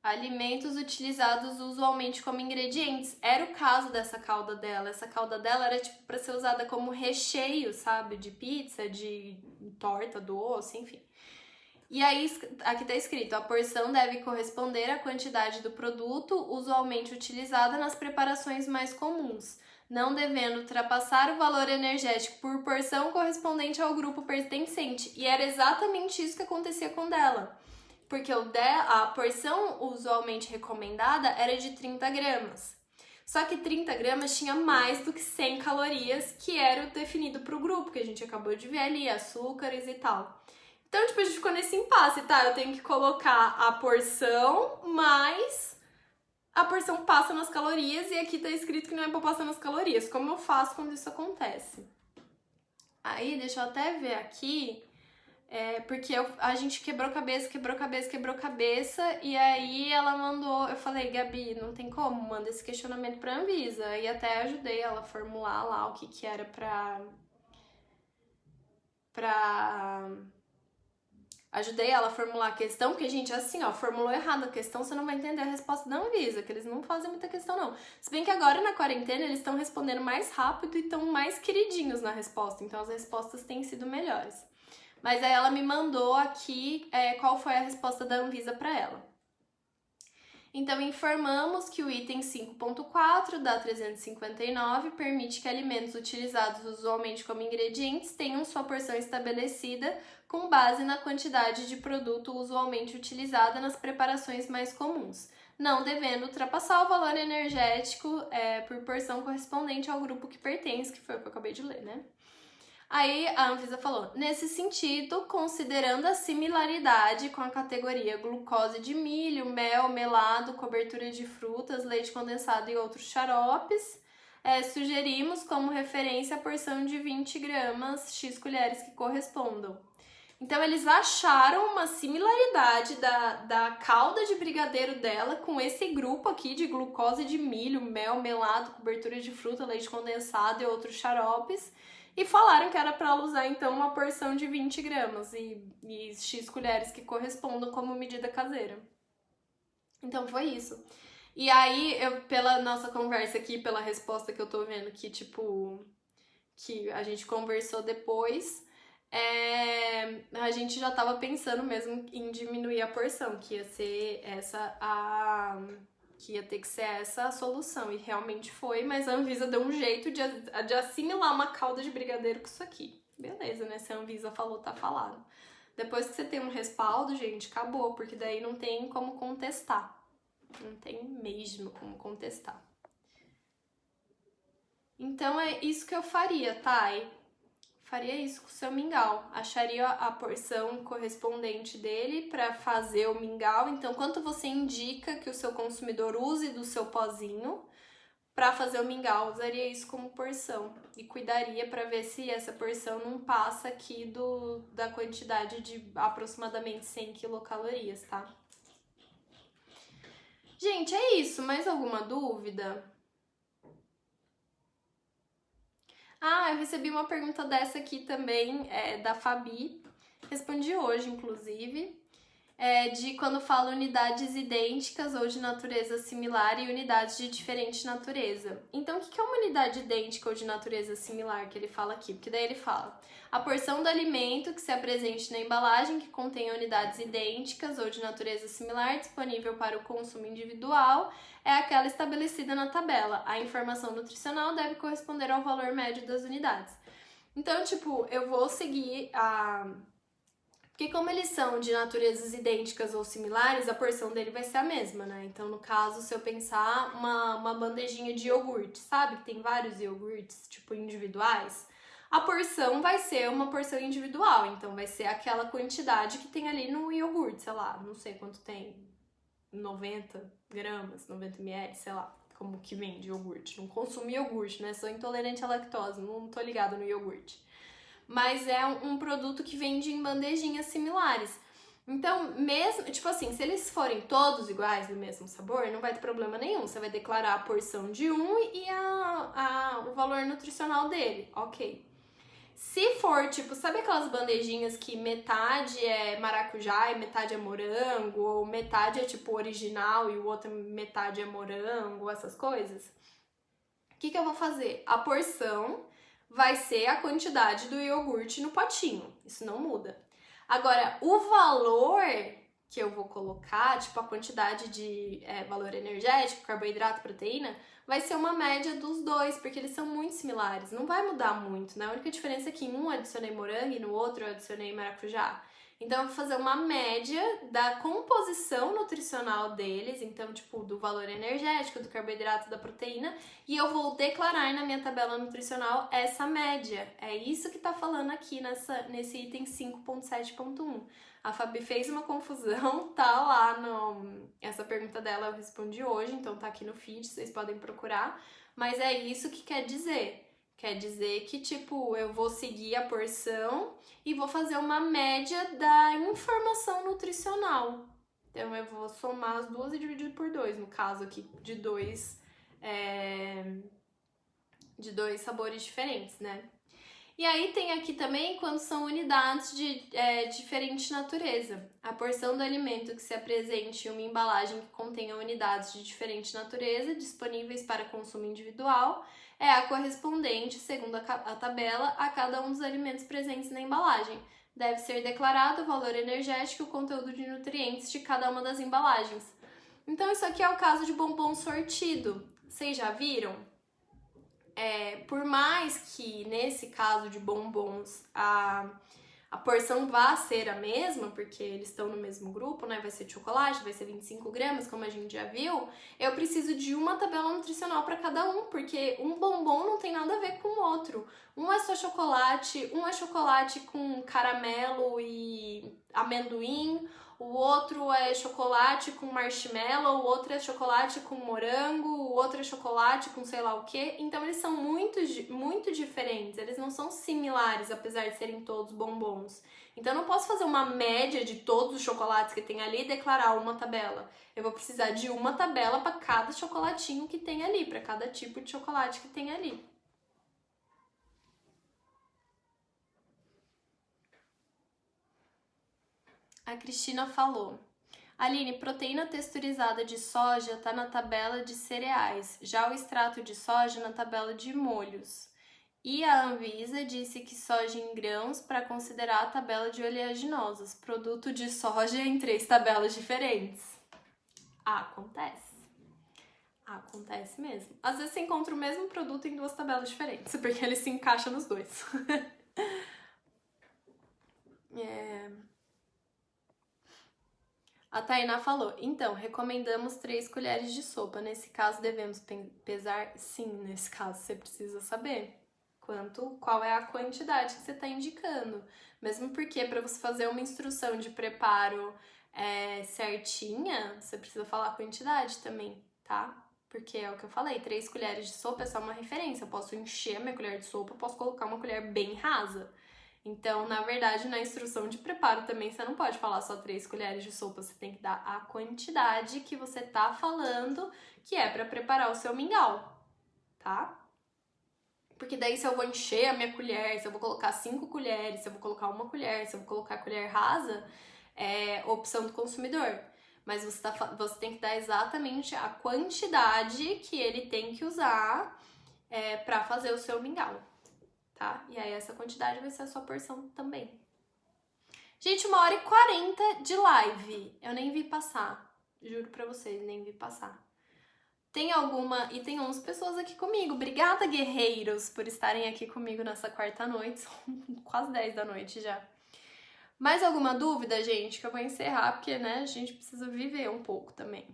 alimentos utilizados usualmente como ingredientes. Era o caso dessa calda dela. Essa calda dela era tipo para ser usada como recheio, sabe? De pizza, de torta, doce, enfim. E aí, aqui tá escrito, a porção deve corresponder à quantidade do produto usualmente utilizada nas preparações mais comuns, não devendo ultrapassar o valor energético por porção correspondente ao grupo pertencente. E era exatamente isso que acontecia com dela. Porque a porção usualmente recomendada era de 30 gramas. Só que 30 gramas tinha mais do que 100 calorias, que era o definido para o grupo, que a gente acabou de ver ali, açúcares e tal. Então, tipo, a gente ficou nesse impasse, tá? Eu tenho que colocar a porção, mas a porção passa nas calorias e aqui tá escrito que não é pra passar nas calorias. Como eu faço quando isso acontece? Aí, deixa eu até ver aqui... porque a gente quebrou cabeça, e aí ela mandou, eu falei, Gabi, não tem como, manda esse questionamento pra Anvisa, e até ajudei ela a formular lá o que era ajudei ela a formular a questão, porque, gente, assim, ó, formulou errado a questão, você não vai entender a resposta da Anvisa, que eles não fazem muita questão, não. Se bem que agora, na quarentena, eles estão respondendo mais rápido e estão mais queridinhos na resposta, então as respostas têm sido melhores. Mas aí ela me mandou aqui qual foi a resposta da Anvisa para ela. Então, informamos que o item 5.4 da 359 permite que alimentos utilizados usualmente como ingredientes tenham sua porção estabelecida com base na quantidade de produto usualmente utilizada nas preparações mais comuns, não devendo ultrapassar o valor energético por porção correspondente ao grupo que pertence, que foi o que eu acabei de ler, né? Aí a Anvisa falou, nesse sentido, considerando a similaridade com a categoria glucose de milho, mel, melado, cobertura de frutas, leite condensado e outros xaropes, sugerimos como referência a porção de 20 gramas, x colheres que correspondam. Então eles acharam uma similaridade da calda de brigadeiro dela com esse grupo aqui de glucose de milho, mel, melado, cobertura de fruta, leite condensado e outros xaropes, e falaram que era para ela usar então uma porção de 20 gramas e x colheres que correspondam como medida caseira. Então foi isso. E aí, pela nossa conversa aqui, pela resposta que eu tô vendo que, tipo, que a gente conversou depois, a gente já tava pensando mesmo em diminuir a porção, que ia ser que ia ter que ser essa a solução, e realmente foi, mas a Anvisa deu um jeito de assimilar uma calda de brigadeiro com isso aqui. Beleza, né? Se a Anvisa falou, tá falado. Depois que você tem um respaldo, gente, acabou, porque daí não tem como contestar. Não tem mesmo como contestar. Então é isso que eu faria, Thay. Faria isso com o seu mingau. Acharia a porção correspondente dele para fazer o mingau. Então, quanto você indica que o seu consumidor use do seu pozinho para fazer o mingau? Usaria isso como porção e cuidaria para ver se essa porção não passa aqui da quantidade de aproximadamente 100 quilocalorias, tá? Gente, é isso. Mais alguma dúvida? Ah, eu recebi uma pergunta dessa aqui também, da Fabi. Respondi hoje, inclusive. De quando fala unidades idênticas ou de natureza similar e unidades de diferente natureza. Então, o que é uma unidade idêntica ou de natureza similar que ele fala aqui? Porque daí ele fala a porção do alimento que se apresente na embalagem que contém unidades idênticas ou de natureza similar disponível para o consumo individual é aquela estabelecida na tabela. A informação nutricional deve corresponder ao valor médio das unidades. Então, tipo, eu vou seguir porque como eles são de naturezas idênticas ou similares, a porção dele vai ser a mesma, né? Então, no caso, se eu pensar uma bandejinha de iogurte, sabe? Que tem vários iogurtes, tipo, individuais. A porção vai ser uma porção individual, então vai ser aquela quantidade que tem ali no iogurte, sei lá, não sei quanto tem, 90 gramas, 90 ml, sei lá, como que vende iogurte. Não consumo iogurte, né? Sou intolerante à lactose, não tô ligada no iogurte. Mas é um produto que vende em bandejinhas similares. Então, mesmo, tipo assim, se eles forem todos iguais, do mesmo sabor, não vai ter problema nenhum. Você vai declarar a porção de um e o valor nutricional dele, ok. Se for, tipo, sabe aquelas bandejinhas que metade é maracujá e metade é morango, ou metade é, tipo, original e o outro metade é morango, essas coisas? O que eu vou fazer? A porção vai ser a quantidade do iogurte no potinho, isso não muda. Agora, o valor que eu vou colocar, tipo a quantidade de valor energético, carboidrato, proteína, vai ser uma média dos dois, porque eles são muito similares, não vai mudar muito, né? A única diferença é que em um eu adicionei morango e no outro eu adicionei maracujá. Então, eu vou fazer uma média da composição nutricional deles, então, tipo, do valor energético, do carboidrato, da proteína, e eu vou declarar na minha tabela nutricional essa média. É isso que tá falando aqui nesse item 5.7.1. A Fabi fez uma confusão, tá lá essa pergunta dela eu respondi hoje, então tá aqui no feed, vocês podem procurar, mas é isso que quer dizer. Quer dizer que, tipo, eu vou seguir a porção e vou fazer uma média da informação nutricional. Então, eu vou somar as duas e dividir por 2, no caso aqui, de dois sabores diferentes, né? E aí tem aqui também quando são unidades de diferente natureza. A porção do alimento que se apresente em uma embalagem que contenha unidades de diferente natureza, disponíveis para consumo individual, é a correspondente, segundo a tabela, a cada um dos alimentos presentes na embalagem. Deve ser declarado o valor energético e o conteúdo de nutrientes de cada uma das embalagens. Então, isso aqui é o caso de bombom sortido. Vocês já viram? Por mais que, nesse caso de bombons, a porção vai ser a mesma, porque eles estão no mesmo grupo, né? Vai ser de chocolate, vai ser 25 gramas, como a gente já viu. Eu preciso de uma tabela nutricional para cada um, porque um bombom não tem nada a ver com o outro. Um é só chocolate, um é chocolate com caramelo e amendoim, o outro é chocolate com marshmallow, o outro é chocolate com morango, o outro é chocolate com sei lá o que. Então eles são muito diferentes, eles não são similares, apesar de serem todos bombons. Então eu não posso fazer uma média de todos os chocolates que tem ali e declarar uma tabela. Eu vou precisar de uma tabela para cada chocolatinho que tem ali, para cada tipo de chocolate que tem ali. A Cristina falou: Aline, proteína texturizada de soja está na tabela de cereais, já o extrato de soja na tabela de molhos. E a Anvisa disse que soja em grãos para considerar a tabela de oleaginosas, produto de soja em 3 tabelas diferentes. Acontece. Acontece mesmo. Às vezes você encontra o mesmo produto em 2 tabelas diferentes, porque ele se encaixa nos dois. A Tainá falou: então, recomendamos 3 colheres de sopa. Nesse caso, devemos pesar? Sim, nesse caso, você precisa saber qual é a quantidade que você está indicando. Mesmo porque, para você fazer uma instrução de preparo certinha, você precisa falar a quantidade também, tá? Porque é o que eu falei, 3 colheres de sopa é só uma referência. Eu posso encher a minha colher de sopa, eu posso colocar uma colher bem rasa. Então, na verdade, na instrução de preparo também você não pode falar só 3 colheres de sopa, você tem que dar a quantidade que você tá falando que é para preparar o seu mingau, tá? Porque daí se eu vou encher a minha colher, se eu vou colocar 5 colheres, se eu vou colocar 1 colher, se eu vou colocar a colher rasa, é opção do consumidor. Mas você tem que dar exatamente a quantidade que ele tem que usar para fazer o seu mingau. Tá? E aí essa quantidade vai ser a sua porção também. Gente, 1h40 de live. Eu nem vi passar. Juro pra vocês, nem vi passar. Tem 11 pessoas aqui comigo. Obrigada, guerreiros, por estarem aqui comigo nessa quarta noite. São quase 10 da noite já. Mais alguma dúvida, gente? Que eu vou encerrar, porque, né, a gente precisa viver um pouco também.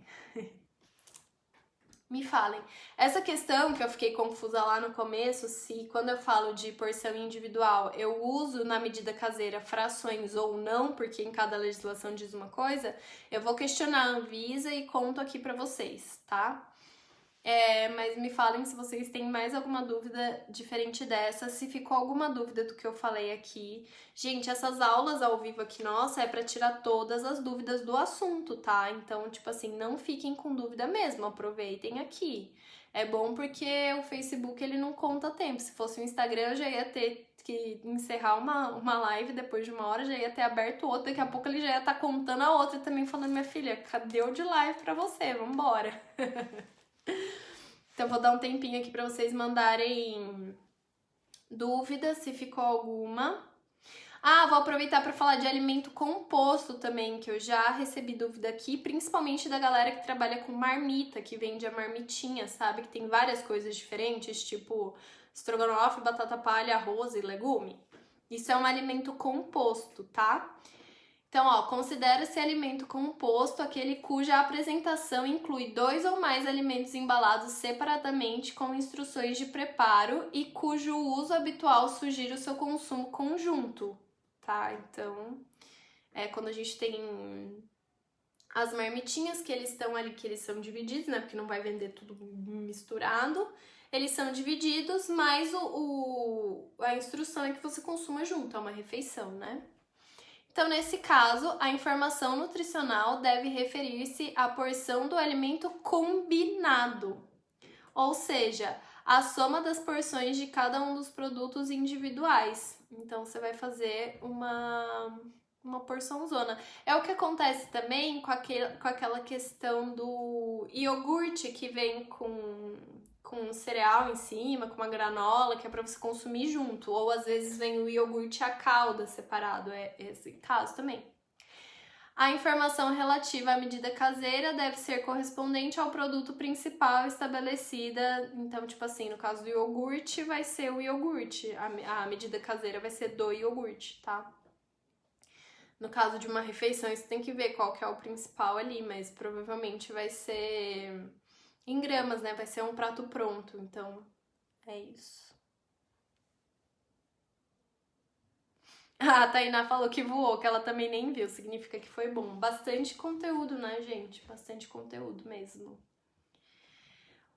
Me falem. Essa questão que eu fiquei confusa lá no começo, se quando eu falo de porção individual, eu uso na medida caseira frações ou não, porque em cada legislação diz uma coisa, eu vou questionar a Anvisa e conto aqui pra vocês, tá? Mas me falem se vocês têm mais alguma dúvida diferente dessa, se ficou alguma dúvida do que eu falei aqui. Gente, essas aulas ao vivo aqui, nossa, é pra tirar todas as dúvidas do assunto, tá? Então, tipo assim, não fiquem com dúvida mesmo, aproveitem aqui. É bom porque o Facebook, ele não conta tempo. Se fosse o Instagram, eu já ia ter que encerrar uma live depois de 1 hora, já ia ter aberto outra, daqui a pouco ele já ia estar contando a outra também, falando, minha filha, cadê o de live pra você? Vambora! Então, vou dar um tempinho aqui pra vocês mandarem dúvidas, se ficou alguma. Vou aproveitar para falar de alimento composto também, que eu já recebi dúvida aqui, principalmente da galera que trabalha com marmita, que vende a marmitinha, sabe? Que tem várias coisas diferentes, tipo estrogonofe, batata palha, arroz e legume. Isso é um alimento composto, tá? Então, considera-se alimento composto aquele cuja apresentação inclui 2 ou mais alimentos embalados separadamente com instruções de preparo e cujo uso habitual sugira o seu consumo conjunto, tá? Então, quando a gente tem as marmitinhas que eles estão ali, que eles são divididos, né? Porque não vai vender tudo misturado. Eles são divididos, mas a instrução é que você consuma junto, é uma refeição, né? Então, nesse caso, a informação nutricional deve referir-se à porção do alimento combinado, ou seja, a soma das porções de cada um dos produtos individuais. Então, você vai fazer uma porçãozona. É o que acontece também com aquela questão do iogurte que vem com um cereal em cima, com uma granola, que é para você consumir junto. Ou às vezes vem o iogurte a calda separado, é esse caso também. A informação relativa à medida caseira deve ser correspondente ao produto principal estabelecida. Então, tipo assim, no caso do iogurte, vai ser o iogurte. A medida caseira vai ser do iogurte, tá? No caso de uma refeição, você tem que ver qual que é o principal ali, mas provavelmente vai ser em gramas, né? Vai ser um prato pronto, então é isso. A Tainá falou que voou, que ela também nem viu, significa que foi bom. Bastante conteúdo, né, gente? Bastante conteúdo mesmo.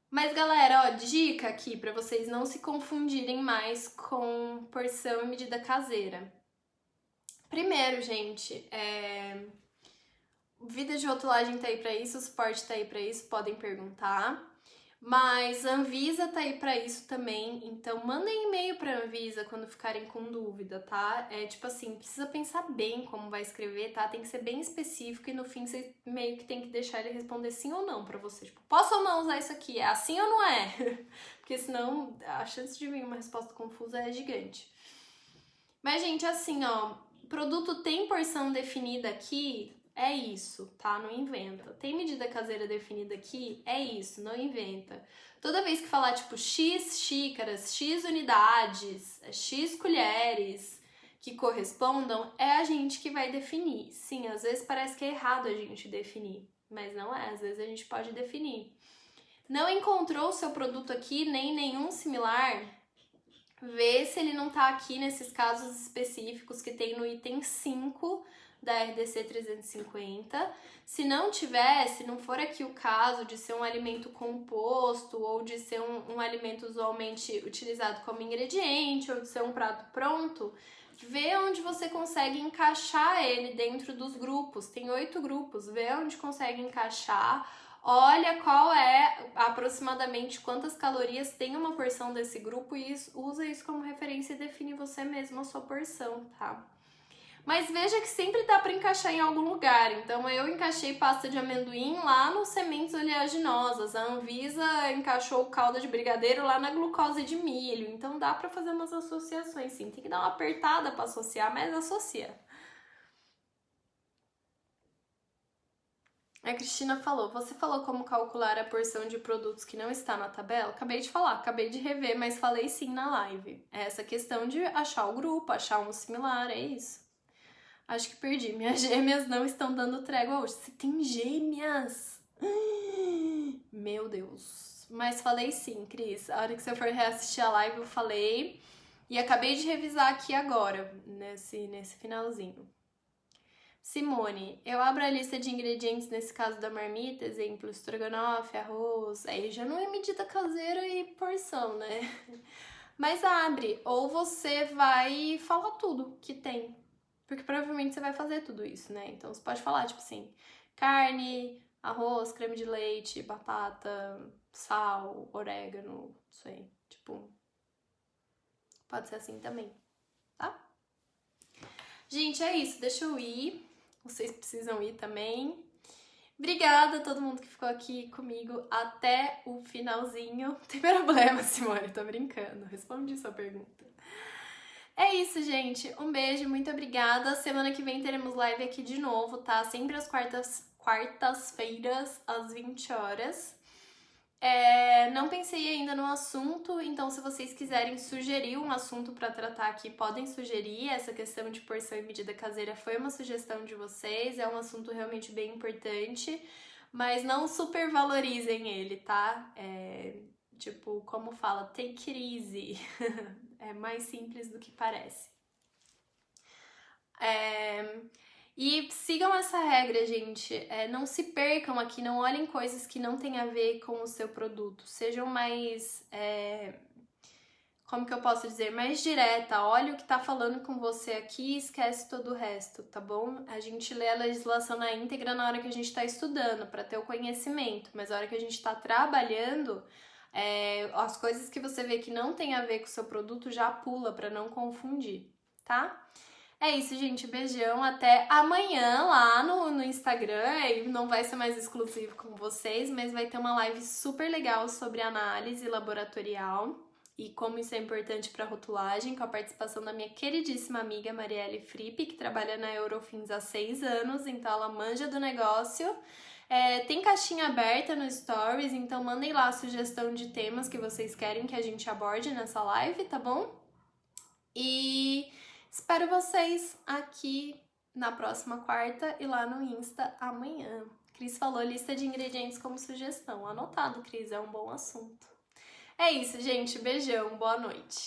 Mas galera, ó, dica aqui pra vocês não se confundirem mais com porção e medida caseira. Primeiro, gente, vida de rotulagem tá aí pra isso, o suporte tá aí pra isso, podem perguntar. Mas a Anvisa tá aí pra isso também, então mandem e-mail pra Anvisa quando ficarem com dúvida, tá? É tipo assim, precisa pensar bem como vai escrever, tá? Tem que ser bem específico e no fim você meio que tem que deixar ele responder sim ou não pra você. Tipo, posso ou não usar isso aqui? É assim ou não é? Porque senão a chance de vir uma resposta confusa é gigante. Mas, gente, assim, ó, produto tem porção definida aqui, é isso, tá? Não inventa. Tem medida caseira definida aqui, é isso, não inventa. Toda vez que falar, tipo, X xícaras, X unidades, X colheres que correspondam, é a gente que vai definir. Sim, às vezes parece que é errado a gente definir, mas não é, às vezes a gente pode definir. Não encontrou o seu produto aqui, nem nenhum similar? Vê se ele não tá aqui nesses casos específicos que tem no item 5 da RDC 350. Se não tiver, se não for aqui o caso de ser um alimento composto ou de ser um alimento usualmente utilizado como ingrediente ou de ser um prato pronto, vê onde você consegue encaixar ele dentro dos grupos. Tem 8 grupos, vê onde consegue encaixar. Olha qual é aproximadamente quantas calorias tem uma porção desse grupo e usa isso como referência e define você mesmo a sua porção, tá? Mas veja que sempre dá para encaixar em algum lugar. Então eu encaixei pasta de amendoim lá nos sementes oleaginosas. A Anvisa encaixou calda de brigadeiro lá na glucose de milho. Então dá para fazer umas associações, sim. Tem que dar uma apertada para associar, mas associa. A Cristina falou, você falou como calcular a porção de produtos que não está na tabela? Acabei de falar, acabei de rever, mas falei sim na live. É essa questão de achar o grupo, achar um similar, é isso. Acho que perdi. Minhas gêmeas não estão dando trégua hoje. Você tem gêmeas? Meu Deus. Mas falei sim, Cris. A hora que você for reassistir a live, eu falei. E acabei de revisar aqui agora, nesse finalzinho. Simone, eu abro a lista de ingredientes nesse caso da marmita, exemplo, estrogonofe, arroz, aí já não é medida caseira e porção, né? Mas abre, ou você vai falar tudo que tem, porque provavelmente você vai fazer tudo isso, né? Então você pode falar, tipo assim, carne, arroz, creme de leite, batata, sal, orégano, isso aí, tipo, pode ser assim também, tá? Gente, é isso, deixa eu ir. Vocês precisam ir também. Obrigada a todo mundo que ficou aqui comigo até o finalzinho. Não tem problema, Simone, tô brincando. Respondi sua pergunta. É isso, gente. Um beijo, muito obrigada. Semana que vem teremos live aqui de novo, tá? Sempre às quartas-feiras, às 20 horas. Não pensei ainda no assunto, então se vocês quiserem sugerir um assunto para tratar aqui, podem sugerir. Essa questão de porção e medida caseira foi uma sugestão de vocês, é um assunto realmente bem importante, mas não supervalorizem ele, tá? Tipo, como fala, take it easy. É mais simples do que parece. E sigam essa regra, gente. Não se percam aqui, não olhem coisas que não têm a ver com o seu produto. Sejam mais. Como que eu posso dizer? Mais direta. Olha o que tá falando com você aqui e esquece todo o resto, tá bom? A gente lê a legislação na íntegra na hora que a gente tá estudando, para ter o conhecimento, mas na hora que a gente tá trabalhando, as coisas que você vê que não tem a ver com o seu produto já pula para não confundir, tá? É isso, gente. Beijão. Até amanhã lá no Instagram. E não vai ser mais exclusivo com vocês, mas vai ter uma live super legal sobre análise laboratorial e como isso é importante para rotulagem, com a participação da minha queridíssima amiga Marielle Fripp, que trabalha na Eurofins há 6 anos, então ela manja do negócio. Tem caixinha aberta no Stories, então mandem lá a sugestão de temas que vocês querem que a gente aborde nessa live, tá bom? E espero vocês aqui na próxima quarta e lá no Insta amanhã. Cris falou lista de ingredientes como sugestão. Anotado, Cris, é um bom assunto. É isso, gente. Beijão, boa noite.